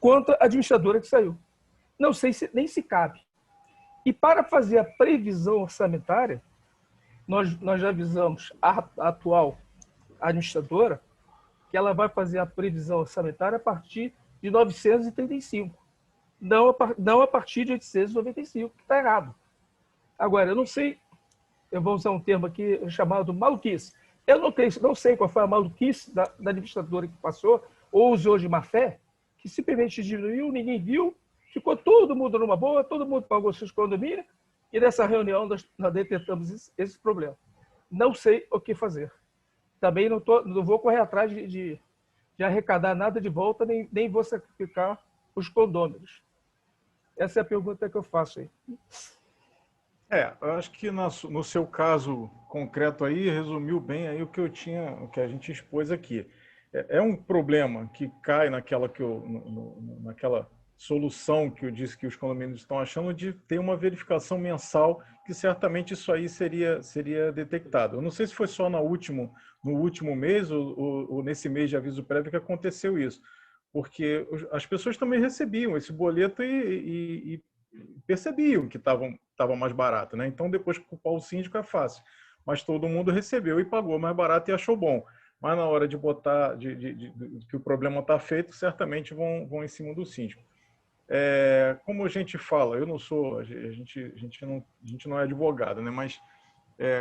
contra a administradora que saiu. Não sei nem se cabe. E para fazer a previsão orçamentária, nós já avisamos a atual administradora que ela vai fazer a previsão orçamentária a partir de 935, não a partir de 895, que está errado. Agora, eu não sei, eu vou usar um termo aqui chamado maluquice. Eu não sei qual foi a maluquice da administradora que passou, ou usou de má fé, que simplesmente diminuiu, ninguém viu, ficou todo mundo numa boa, todo mundo pagou seus condomínios, e nessa reunião nós detectamos esse problema. Não sei o que fazer. Também não vou correr atrás de arrecadar nada de volta, nem vou sacrificar os condôminos. Essa é a pergunta que eu faço aí. Eu acho que no seu caso concreto aí, resumiu bem aí o que a gente expôs aqui. É um problema que cai naquela solução que eu disse que os condomínios estão achando de ter uma verificação mensal, que certamente isso aí seria detectado. Eu não sei se foi só no último mês ou nesse mês de aviso prévio que aconteceu isso, porque as pessoas também recebiam esse boleto e percebiam que estava mais barato, né? Então, depois que culpar o síndico é fácil, mas todo mundo recebeu e pagou mais barato e achou bom. Mas na hora de botar que o problema está feito, certamente vão em cima do síndico. Como a gente fala, eu não sou, a gente não é advogado, né? Mas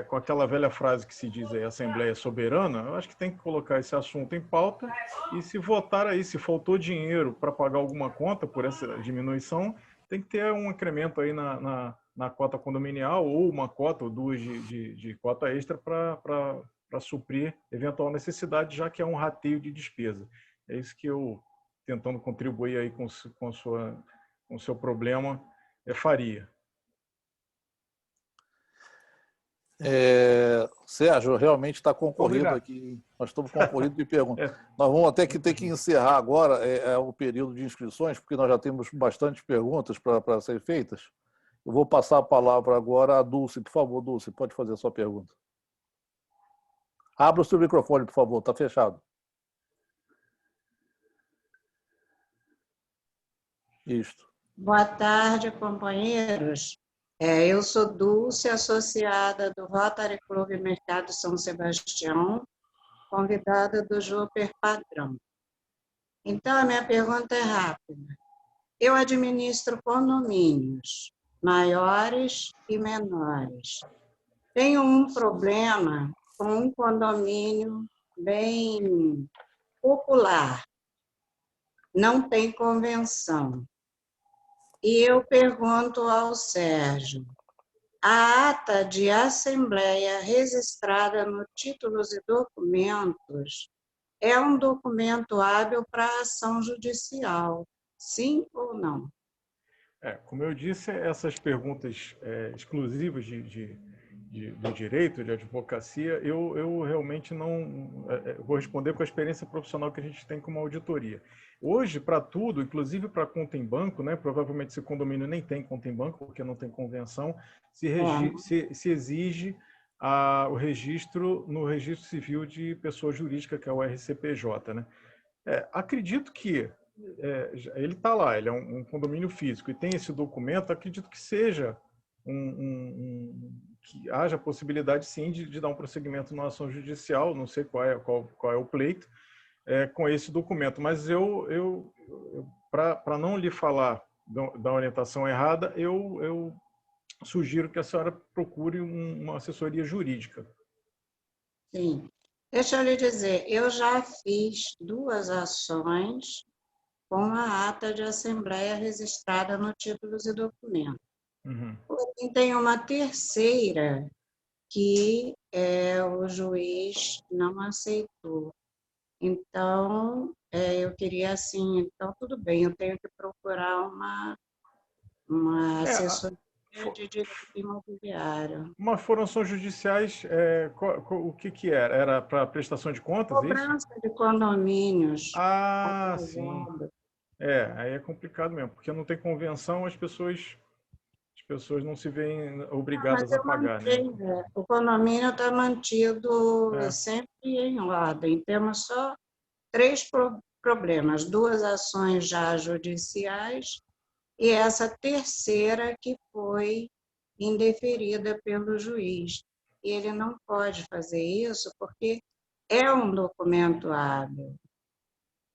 com aquela velha frase que se diz aí, Assembleia Soberana, eu acho que tem que colocar esse assunto em pauta e se votar aí, se faltou dinheiro para pagar alguma conta por essa diminuição, tem que ter um incremento aí na cota condominial ou uma cota ou duas de cota extra para suprir eventual necessidade, já que é um rateio de despesa. É isso que eu, tentando contribuir aí com o seu problema, faria. Sérgio, realmente está concorrido. Obrigado. Aqui. Nós estamos concorridos de perguntas. Nós vamos até ter que encerrar agora o período de inscrições, porque nós já temos bastante perguntas para serem feitas. Eu vou passar a palavra agora à Dulce. Por favor, Dulce, pode fazer a sua pergunta. Abra o seu microfone, por favor, está fechado. Isto. Boa tarde, companheiros. Eu sou Dulce, associada do Rotary Clube Mercado São Sebastião, convidada do Júper Padrão. Então, a minha pergunta é rápida. Eu administro condomínios, maiores e menores. Tenho um problema com um condomínio bem popular. Não tem convenção. E eu pergunto ao Sérgio, a ata de assembleia registrada no Títulos e Documentos é um documento hábil para ação judicial, sim ou não? Como eu disse, essas perguntas exclusivas do direito, de advocacia, eu realmente não vou responder com a experiência profissional que a gente tem como auditoria. Hoje, para tudo, inclusive para conta em banco, né, provavelmente esse condomínio nem tem conta em banco, porque não tem convenção, se exige o registro no Registro Civil de Pessoa Jurídica, que é o RCPJ. Né? Acredito que ele está lá, ele é um condomínio físico e tem esse documento, acredito que seja que haja possibilidade, sim, de dar um prosseguimento numa ação judicial, não sei qual é o pleito, com esse documento. Mas para não lhe falar da orientação errada, eu sugiro que a senhora procure uma assessoria jurídica. Sim. Deixa eu lhe dizer, eu já fiz 2 ações com a ata de assembleia registrada no Títulos e Documentos. Uhum. Tem uma terceira que o juiz não aceitou. Então, eu queria assim, então tudo bem, eu tenho que procurar uma assessoria de direito imobiliário. Mas foram ações judiciais, o que era? Era para prestação de contas, é isso? Cobrança de condomínios. Ah, sim. Aí é complicado mesmo, porque não tem convenção, as pessoas não se veem obrigadas Mas a eu pagar, né? mantenho, o condomínio está mantido É. sempre em ordem. Temos só 3 problemas, 2 ações já judiciais e essa terceira que foi indeferida pelo juiz. E ele não pode fazer isso porque é um documento hábil,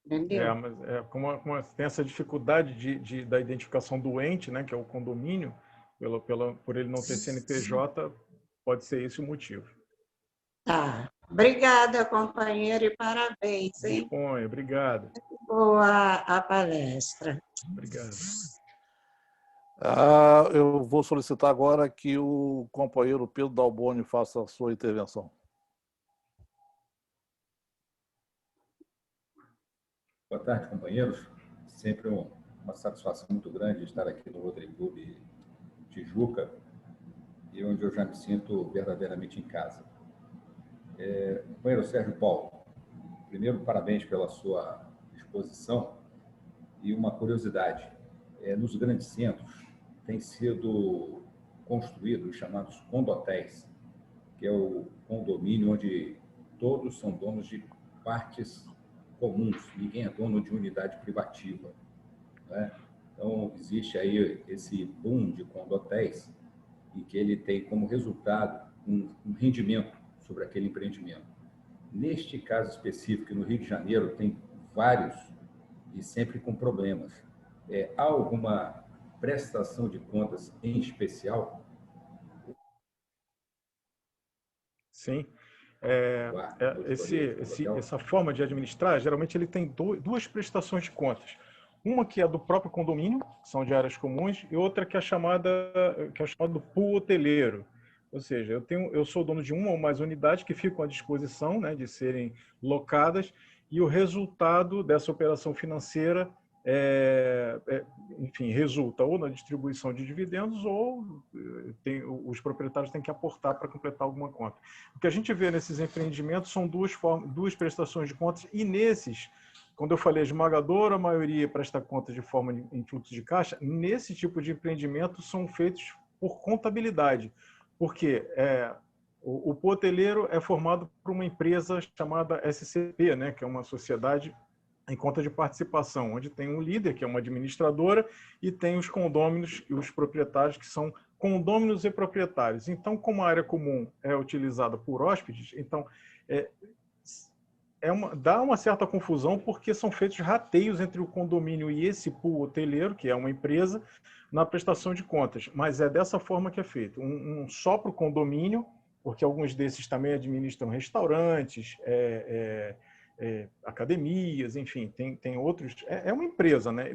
entendeu? Mas como tem essa dificuldade da identificação do ente, né, que é o condomínio, por ele não ter CNPJ, pode ser esse o motivo. Tá. Obrigada, companheiro, e parabéns, hein? Disponha, obrigado. Boa a palestra. Obrigado. Eu vou solicitar agora que o companheiro Pedro Dalboni faça a sua intervenção. Boa tarde, companheiros. Sempre uma satisfação muito grande estar aqui no Rotary Club Tijuca, e onde eu já me sinto verdadeiramente em casa. Companheiro Sérgio Paulo, primeiro, parabéns pela sua exposição. E uma curiosidade, nos grandes centros têm sido construídos os chamados condotéis, que é o condomínio onde todos são donos de partes comuns, ninguém é dono de unidade privativa, né? Então, existe aí esse boom de condotéis e que ele tem como resultado um rendimento sobre aquele empreendimento. Neste caso específico, no Rio de Janeiro, tem vários e sempre com problemas. Há alguma prestação de contas em especial? Sim. Essa forma de administrar, geralmente ele tem duas prestações de contas. Uma que é do próprio condomínio, que são de áreas comuns, e outra que é chamado pool hoteleiro. Ou seja, eu sou dono de uma ou mais unidades que ficam à disposição, né, de serem locadas, e o resultado dessa operação financeira enfim, resulta ou na distribuição de dividendos ou os proprietários têm que aportar para completar alguma conta. O que a gente vê nesses empreendimentos são duas prestações de contas, e nesses, quando eu falei esmagadora, a maioria presta contas de forma em fluxo de caixa, nesse tipo de empreendimento são feitos por contabilidade, porque o hoteleiro é formado por uma empresa chamada SCP, né, que é uma sociedade em conta de participação, onde tem um líder, que é uma administradora, e tem os condôminos e os proprietários, que são condôminos e proprietários. Então, como a área comum é utilizada por hóspedes, então dá uma certa confusão, porque são feitos rateios entre o condomínio e esse pool hoteleiro, que é uma empresa, na prestação de contas. Mas é dessa forma que é feito. Só para o condomínio, porque alguns desses também administram restaurantes, academias, enfim, tem outros. É uma empresa, né?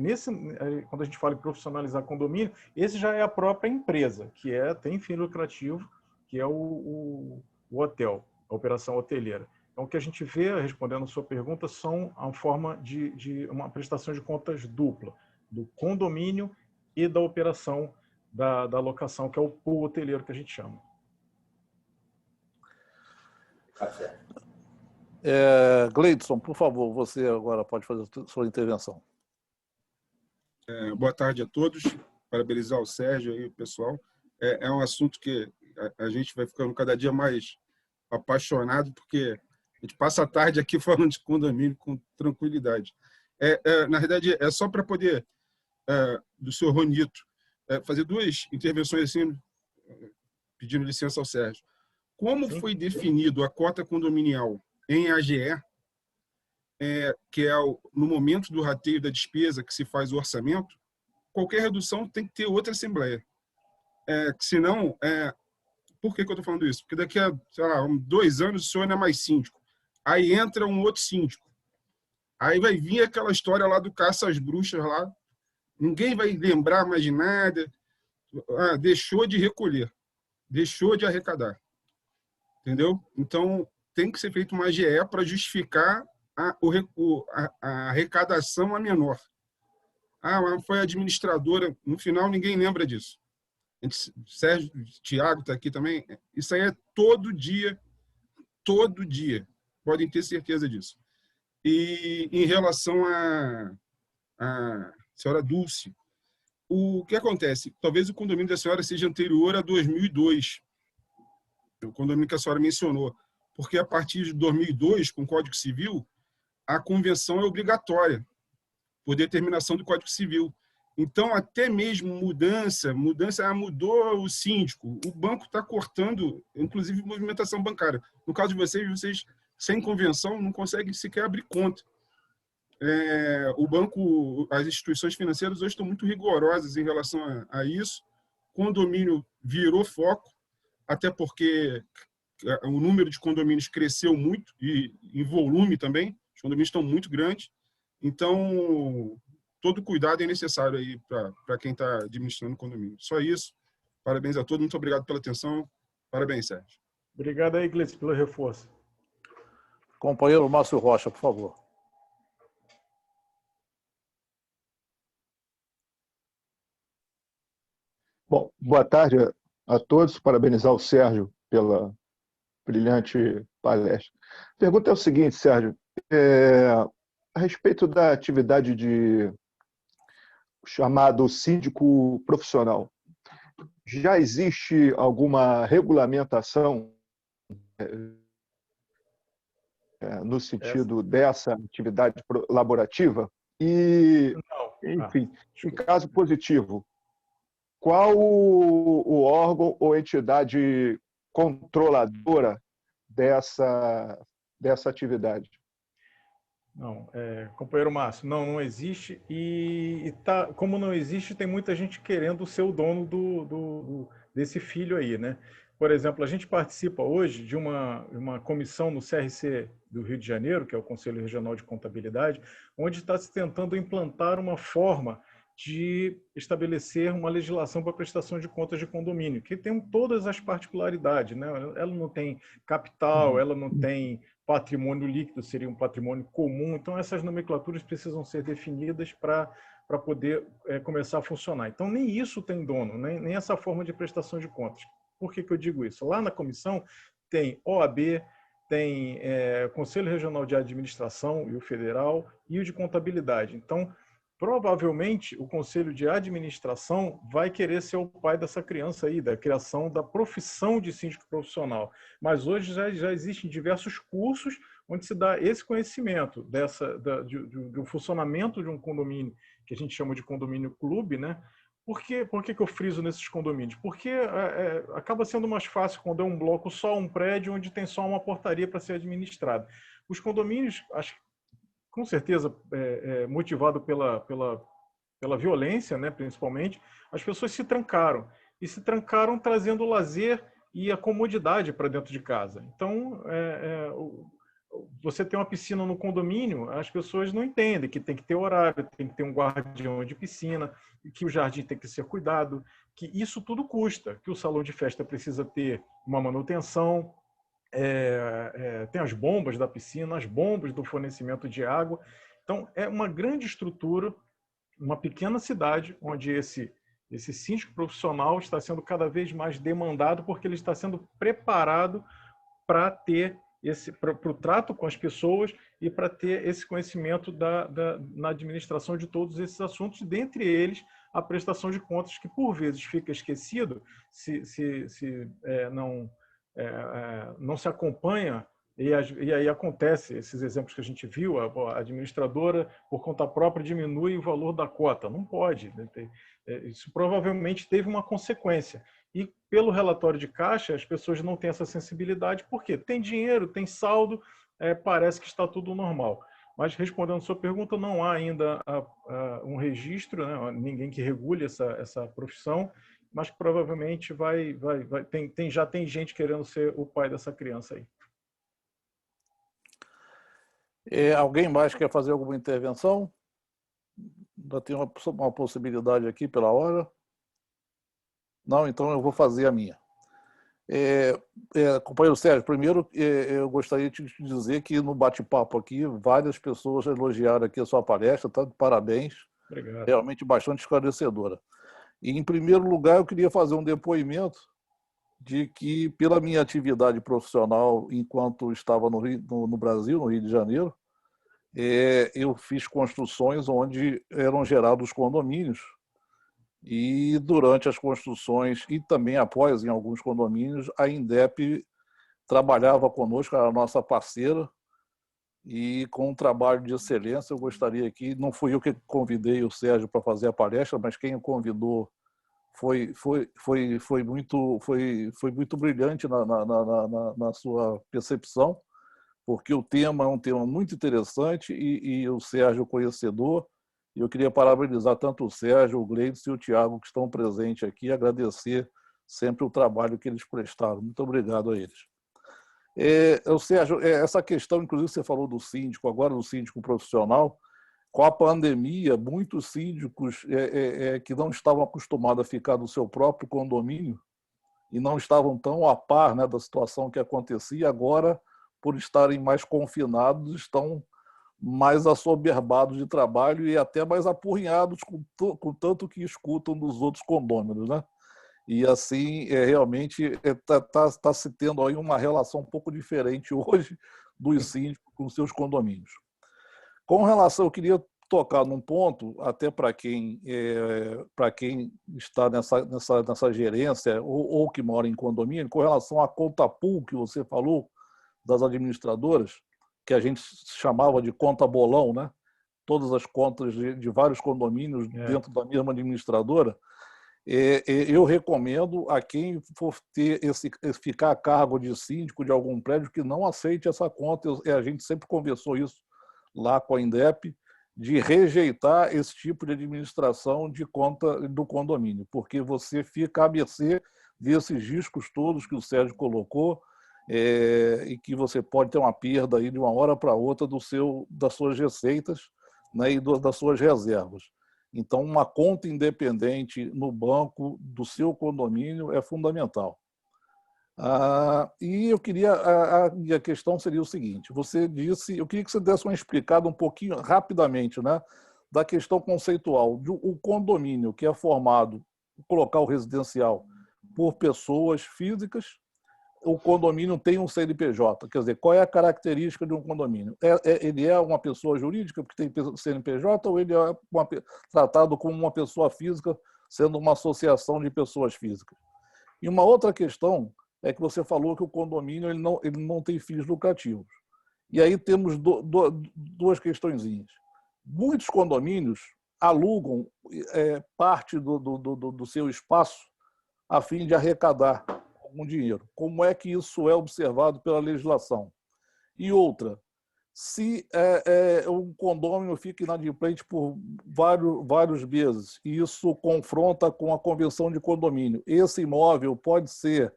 Quando a gente fala em profissionalizar condomínio, esse já é a própria empresa, que tem fim lucrativo, que é o hotel, a operação hoteleira. Então, o que a gente vê, respondendo a sua pergunta, são a forma de uma prestação de contas dupla, do condomínio e da operação da locação, que é o pool hoteleiro que a gente chama. Gleidson, por favor, você agora pode fazer a sua intervenção. Boa tarde a todos. Parabenizar o Sérgio e o pessoal. É um assunto que a gente vai ficando cada dia mais apaixonado, porque a gente passa a tarde aqui falando de condomínio com tranquilidade. Na verdade, é só para poder, do senhor Ronito, fazer duas intervenções assim, pedindo licença ao Sérgio. Como foi definido a cota condominial em AGE, que é no momento do rateio da despesa que se faz o orçamento, qualquer redução tem que ter outra assembleia. Senão, por que eu estou falando isso? Porque daqui a, sei lá, 2 anos o senhor não é mais síndico. Aí entra um outro síndico. Aí vai vir aquela história lá do caça às bruxas lá. Ninguém vai lembrar mais de nada. deixou de recolher, deixou de arrecadar. Entendeu? Então, tem que ser feito uma AGE para justificar a arrecadação a menor. Mas foi a administradora. No final, ninguém lembra disso. Sérgio, Tiago está aqui também. Isso aí é todo dia. Todo dia. Podem ter certeza disso. E em relação à senhora Dulce, o que acontece? Talvez o condomínio da senhora seja anterior a 2002, o condomínio que a senhora mencionou, porque a partir de 2002, com o Código Civil, a convenção é obrigatória, por determinação do Código Civil. Então, até mesmo mudança, mudou o síndico, o banco está cortando, inclusive, movimentação bancária. No caso de vocês, sem convenção, não conseguem sequer abrir conta. O banco, as instituições financeiras hoje estão muito rigorosas em relação a isso. Condomínio virou foco, até porque o número de condomínios cresceu muito, e em volume também, os condomínios estão muito grandes. Então, todo cuidado é necessário aí para quem está administrando o condomínio. Só isso. Parabéns a todos. Muito obrigado pela atenção. Parabéns, Sérgio. Obrigado aí, Gleice, pelo reforço. Companheiro Márcio Rocha, por favor. Bom, boa tarde a todos. Parabenizar o Sérgio pela brilhante palestra. A pergunta é o seguinte, Sérgio. A respeito da atividade de chamado síndico profissional, já existe alguma regulamentação no sentido dessa atividade laborativa? E, enfim, em caso positivo, qual o órgão ou entidade controladora dessa atividade? Não, companheiro Márcio, não existe. Como não existe, tem muita gente querendo ser o dono desse filho aí, né? Por exemplo, a gente participa hoje de uma comissão no CRC do Rio de Janeiro, que é o Conselho Regional de Contabilidade, onde está se tentando implantar uma forma de estabelecer uma legislação para prestação de contas de condomínio, que tem todas as particularidades, né? Ela não tem capital, ela não tem patrimônio líquido, seria um patrimônio comum. Então, essas nomenclaturas precisam ser definidas para poder começar a funcionar. Então, nem isso tem dono, nem essa forma de prestação de contas. Por que eu digo isso? Lá na comissão tem OAB, tem Conselho Regional de Administração e o Federal e o de Contabilidade. Então, provavelmente, o Conselho de Administração vai querer ser o pai dessa criança aí, da criação da profissão de síndico profissional. Mas hoje já existem diversos cursos onde se dá esse conhecimento do funcionamento de um condomínio, que a gente chama de condomínio clube, né? Por que eu friso nesses condomínios? Porque acaba sendo mais fácil quando é um bloco só, um prédio, onde tem só uma portaria para ser administrado. Os condomínios, acho que com certeza motivado pela violência, né, principalmente, as pessoas se trancaram. E se trancaram trazendo o lazer e a comodidade para dentro de casa. Então, você tem uma piscina no condomínio, as pessoas não entendem que tem que ter horário, tem que ter um guardião de piscina, que o jardim tem que ser cuidado, que isso tudo custa, que o salão de festa precisa ter uma manutenção, tem as bombas da piscina, as bombas do fornecimento de água. Então, é uma grande estrutura, uma pequena cidade, onde esse síndico profissional está sendo cada vez mais demandado, porque ele está sendo preparado para ter para o trato com as pessoas e para ter esse conhecimento na administração de todos esses assuntos, dentre eles a prestação de contas, que por vezes fica esquecido se não se acompanha, e aí acontece esses exemplos que a gente viu, a administradora, por conta própria, diminui o valor da cota. Não pode. Né? Isso provavelmente teve uma consequência. E pelo relatório de caixa, as pessoas não têm essa sensibilidade, porque tem dinheiro, tem saldo, parece que está tudo normal. Mas, respondendo a sua pergunta, não há ainda um registro, né? Ninguém que regule essa profissão, mas provavelmente já tem gente querendo ser o pai dessa criança aí. Alguém mais quer fazer alguma intervenção? Ainda tem uma possibilidade aqui pela hora. Não, então eu vou fazer a minha. Companheiro Sérgio, primeiro eu gostaria de te dizer que no bate-papo aqui, várias pessoas elogiaram aqui a sua palestra, tá? Parabéns. Obrigado. Realmente bastante esclarecedora. E, em primeiro lugar, eu queria fazer um depoimento de que, pela minha atividade profissional enquanto estava no Brasil, no Rio de Janeiro, eu fiz construções onde eram gerados condomínios. E durante as construções e também após em alguns condomínios, a INDEP trabalhava conosco, era a nossa parceira, e com um trabalho de excelência. Eu gostaria aqui, não fui eu que convidei o Sérgio para fazer a palestra, mas quem o convidou foi muito brilhante na sua percepção, porque o tema é um tema muito interessante e o Sérgio conhecedor. E eu queria parabenizar tanto o Sérgio, o Gleides e o Tiago que estão presentes aqui e agradecer sempre o trabalho que eles prestaram. Muito obrigado a eles. Sérgio, essa questão, inclusive você falou do síndico, agora do síndico profissional, com a pandemia, muitos síndicos que não estavam acostumados a ficar no seu próprio condomínio e não estavam tão a par, né, da situação que acontecia, agora, por estarem mais confinados, estão mais assoberbados de trabalho e até mais apurrinhados com tanto que escutam dos outros condôminos, né? E assim, realmente está se tendo aí uma relação um pouco diferente hoje dos síndicos com seus condomínios. Com relação, eu queria tocar num ponto, até para quem está nessa gerência ou que mora em condomínio, com relação à conta pool que você falou, das administradoras, que a gente chamava de conta bolão, né? Todas as contas de vários condomínios dentro da mesma administradora. Eu recomendo a quem for ficar a cargo de síndico de algum prédio que não aceite essa conta. A gente sempre conversou isso lá com a INDEP, de rejeitar esse tipo de administração de conta do condomínio, porque você fica à mercê desses riscos todos que o Sérgio colocou, e que você pode ter uma perda aí de uma hora para outra das suas receitas, né, e das suas reservas. Então, uma conta independente no banco do seu condomínio é fundamental. E eu queria, a questão seria o seguinte: você disse, eu queria que você desse uma explicada um pouquinho rapidamente, né, da questão conceitual. O condomínio que é formado, o local residencial, por pessoas físicas, o condomínio tem um CNPJ. Quer dizer, qual é a característica de um condomínio? Ele é uma pessoa jurídica porque tem CNPJ ou ele é tratado como uma pessoa física, sendo uma associação de pessoas físicas? E uma outra questão é que você falou que o condomínio ele não tem fins lucrativos. E aí temos duas questõezinhas. Muitos condomínios alugam parte do seu espaço a fim de arrecadar algum dinheiro. Como é que isso é observado pela legislação? E outra, se um condomínio fica inadimplente por vários meses e isso confronta com a convenção de condomínio, esse imóvel pode ser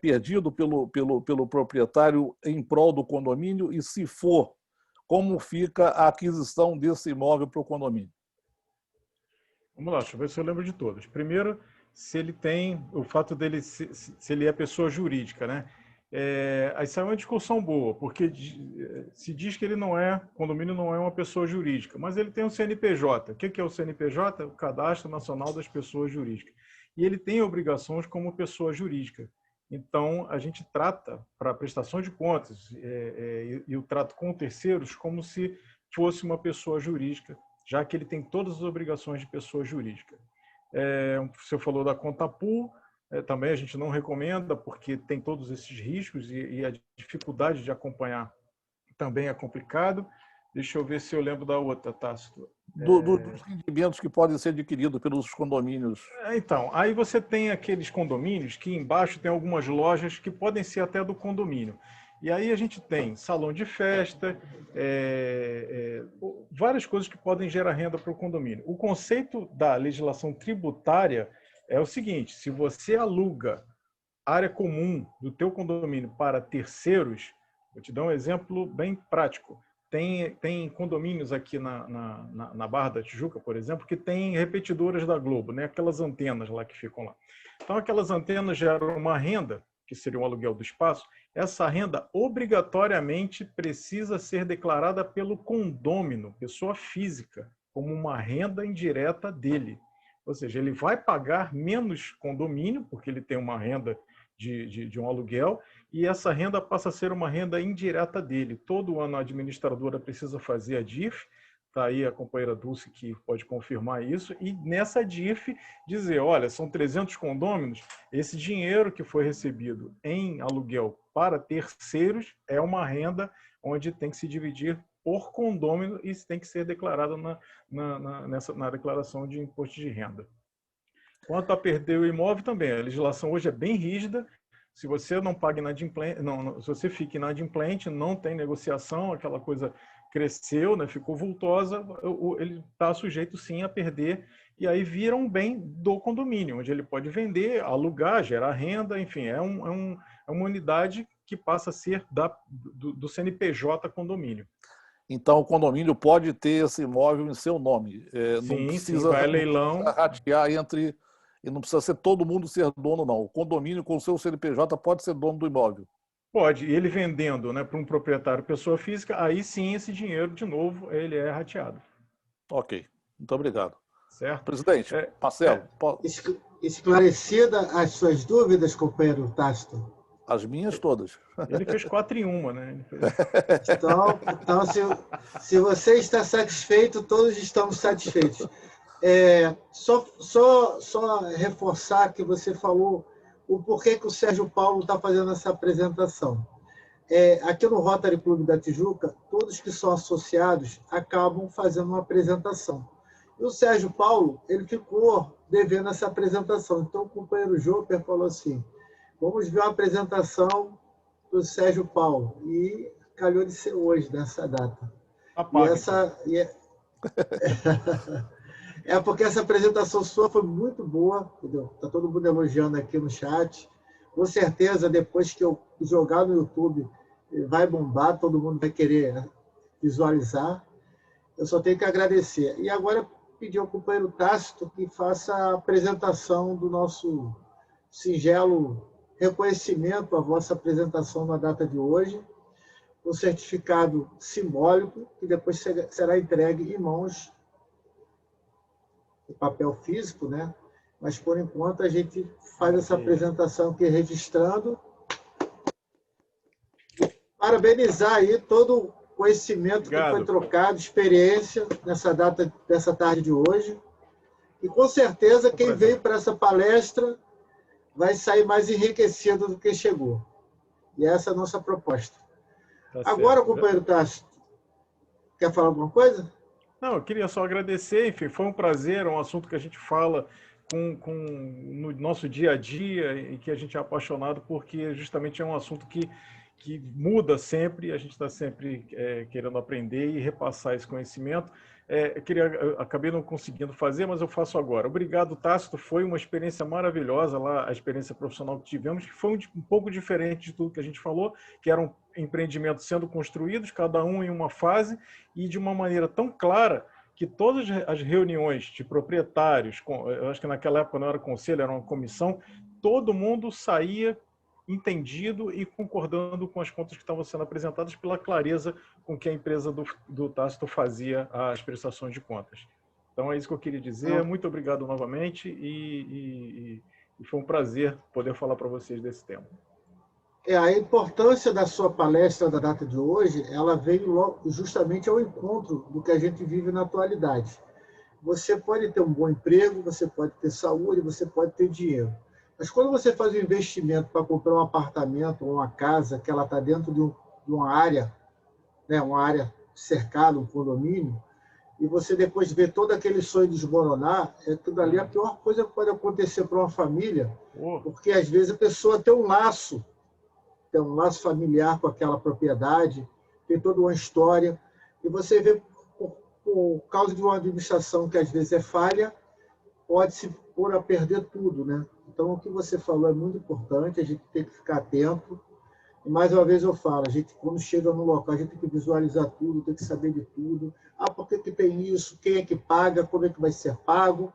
perdido pelo proprietário em prol do condomínio? E se for, como fica a aquisição desse imóvel para o condomínio? Vamos lá, deixa eu ver se eu lembro de todos. Primeiro, se ele tem o fato dele, se ele é pessoa jurídica, né? Aí sai uma discussão boa, porque se diz que ele condomínio não é uma pessoa jurídica, mas ele tem um CNPJ. O que é o CNPJ? O Cadastro Nacional das Pessoas Jurídicas. E ele tem obrigações como pessoa jurídica. Então, a gente trata, para prestação de contas, e o trato com terceiros como se fosse uma pessoa jurídica, já que ele tem todas as obrigações de pessoa jurídica. Você falou da conta pool, também a gente não recomenda, porque tem todos esses riscos e a dificuldade de acompanhar também é complicado. Deixa eu ver se eu lembro da outra, Tácito. Dos rendimentos que podem ser adquiridos pelos condomínios. Então, aí você tem aqueles condomínios que embaixo tem algumas lojas que podem ser até do condomínio. E aí a gente tem salão de festa, várias coisas que podem gerar renda para o condomínio. O conceito da legislação tributária é o seguinte: se você aluga área comum do teu condomínio para terceiros, vou te dar um exemplo bem prático. tem condomínios aqui na Barra da Tijuca, por exemplo, que tem repetidoras da Globo, né? Aquelas antenas lá que ficam lá. Então, aquelas antenas geram uma renda, que seria o aluguel do espaço. Essa renda obrigatoriamente precisa ser declarada pelo condômino, pessoa física, como uma renda indireta dele. Ou seja, ele vai pagar menos condomínio, porque ele tem uma renda de um aluguel, e essa renda passa a ser uma renda indireta dele. Todo ano a administradora precisa fazer a DIF, está aí a companheira Dulce que pode confirmar isso, e nessa DIF dizer, olha, são 300 condôminos, esse dinheiro que foi recebido em aluguel para terceiros é uma renda onde tem que se dividir por condômino e tem que ser declarado na declaração de imposto de renda. Quanto a perder o imóvel também, a legislação hoje é bem rígida. Se você não paga inadimplente, se você fica inadimplente, não tem negociação, aquela coisa cresceu, né, ficou vultosa, ele está sujeito sim a perder, e aí vira um bem do condomínio, onde ele pode vender, alugar, gerar renda, enfim, é uma unidade que passa a ser do CNPJ condomínio. Então, o condomínio pode ter esse imóvel em seu nome. Sim, não precisa, vai leilão. ratear entre... E não precisa ser todo mundo ser dono, não. O condomínio com o seu CNPJ pode ser dono do imóvel. Pode. E ele vendendo, né, para um proprietário pessoa física, aí sim esse dinheiro, de novo, ele é rateado. Ok. Muito obrigado. Certo? Presidente, Marcelo. Esclarecida as suas dúvidas, companheiro Tácito? As minhas todas. Ele fez 4 em 1, né? Então se você está satisfeito, todos estamos satisfeitos. Só reforçar que você falou o porquê que o Sérgio Paulo está fazendo essa apresentação. Aqui no Rotary Clube da Tijuca, todos que são associados acabam fazendo uma apresentação. E o Sérgio Paulo, ele ficou devendo essa apresentação. Então, o companheiro Joper falou assim, vamos ver uma apresentação do Sérgio Paulo. E calhou de ser hoje, nessa data. Porque essa apresentação sua foi muito boa, entendeu? Está todo mundo elogiando aqui no chat. Com certeza, depois que eu jogar no YouTube, vai bombar, todo mundo vai querer visualizar. Eu só tenho que agradecer. E agora, pedir ao companheiro Tácito que faça a apresentação do nosso singelo reconhecimento à vossa apresentação na data de hoje, um certificado simbólico, que depois será entregue em mãos papel físico, né? Mas, por enquanto, a gente faz essa apresentação aqui registrando. Parabenizar aí todo o conhecimento que foi trocado, experiência nessa tarde de hoje. E, com certeza, quem veio para essa palestra vai sair mais enriquecido do que chegou. E essa é a nossa proposta. Agora, companheiro Tácito, quer falar alguma coisa? Não, eu queria só agradecer, enfim, foi um prazer, é um assunto que a gente fala no nosso dia a dia e que a gente é apaixonado porque justamente é um assunto que muda sempre, a gente está sempre querendo aprender e repassar esse conhecimento. Acabei não conseguindo fazer, mas eu faço agora. Obrigado, Tácito, foi uma experiência maravilhosa lá, a experiência profissional que tivemos, que foi um pouco diferente de tudo que a gente falou, que eram empreendimentos sendo construídos, cada um em uma fase, e de uma maneira tão clara que todas as reuniões de proprietários, eu acho que naquela época não era conselho, era uma comissão, todo mundo saía entendido e concordando com as contas que estavam sendo apresentadas pela clareza com que a empresa do Tácito fazia as prestações de contas. Então é isso que eu queria dizer. Muito obrigado novamente e foi um prazer poder falar para vocês desse tema. A importância da sua palestra da data de hoje, ela veio justamente ao encontro do que a gente vive na atualidade. Você pode ter um bom emprego, você pode ter saúde, você pode ter dinheiro. Mas quando você faz um investimento para comprar um apartamento ou uma casa, que ela está dentro de uma área, né, uma área cercada, um condomínio, e você depois vê todo aquele sonho desmoronar, tudo ali a pior coisa que pode acontecer para uma família, porque às vezes a pessoa tem um laço familiar com aquela propriedade, tem toda uma história, e você vê, por causa de uma administração que às vezes é falha, pode se pôr a perder tudo, né? Então, o que você falou é muito importante, a gente tem que ficar atento. E mais uma vez eu falo, a gente, quando chega no local, a gente tem que visualizar tudo, tem que saber de tudo. Ah, por que tem isso? Quem é que paga? Como é que vai ser pago?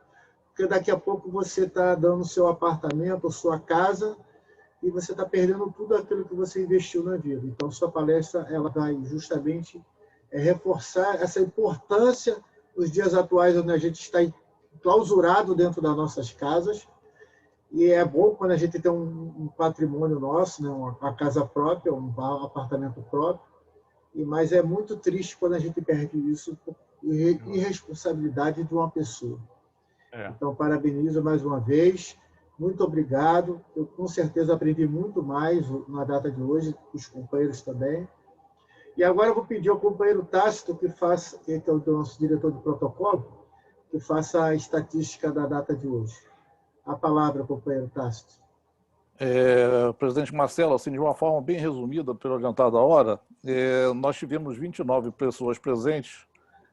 Porque daqui a pouco você está dando o seu apartamento ou sua casa e você está perdendo tudo aquilo que você investiu na vida. Então, sua palestra ela vai justamente reforçar essa importância nos dias atuais, onde a gente está clausurado dentro das nossas casas. E é bom quando a gente tem um patrimônio nosso, né? Uma casa própria, um apartamento próprio, mas é muito triste quando a gente perde isso por irresponsabilidade de uma pessoa. Então, parabenizo mais uma vez, muito obrigado. Eu, com certeza, aprendi muito mais na data de hoje, os companheiros também. E agora eu vou pedir ao companheiro Tácito, que é o nosso diretor de protocolo, que faça a estatística da data de hoje. A palavra, companheiro Tácito. Presidente Marcelo, assim, de uma forma bem resumida, pela adiantada hora, nós tivemos 29 pessoas presentes.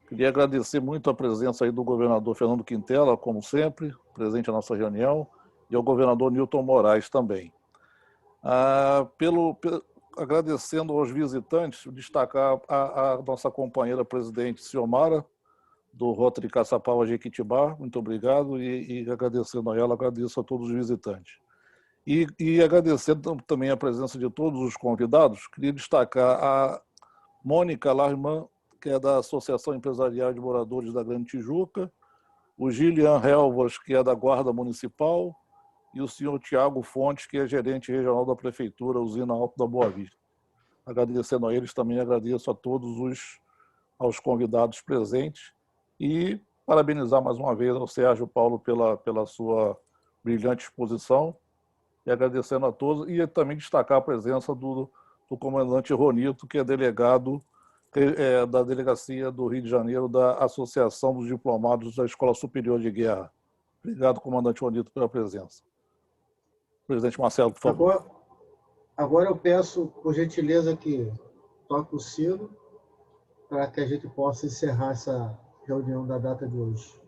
Queria agradecer muito a presença aí do governador Fernando Quintela, como sempre, presente na nossa reunião, e ao governador Newton Moraes também. Agradecendo aos visitantes, destacar a nossa companheira presidente, Ciomara, do Rotary Caçapava Jequitibá, muito obrigado, e agradecendo a ela, agradeço a todos os visitantes. E agradecendo também a presença de todos os convidados, queria destacar a Mônica Larman, que é da Associação Empresarial de Moradores da Grande Tijuca, o Gilian Helvas, que é da Guarda Municipal, e o senhor Tiago Fontes, que é gerente regional da Prefeitura, Usina Alto da Boa Vista. Agradecendo a eles, também agradeço a todos aos convidados presentes e parabenizar mais uma vez ao Sérgio Paulo pela sua brilhante exposição e agradecendo a todos e também destacar a presença do comandante Ronito, que é delegado da Delegacia do Rio de Janeiro da Associação dos Diplomados da Escola Superior de Guerra. Obrigado, comandante Ronito, pela presença. Presidente Marcelo, por favor. Agora eu peço, por gentileza, que toque o sino para que a gente possa encerrar essa reunião da data de hoje.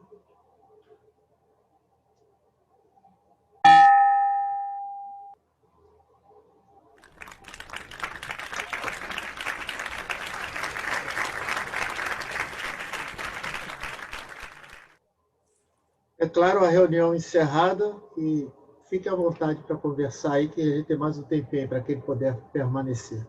É claro, a reunião encerrada e fique à vontade para conversar aí, que a gente tem mais um tempinho para quem puder permanecer.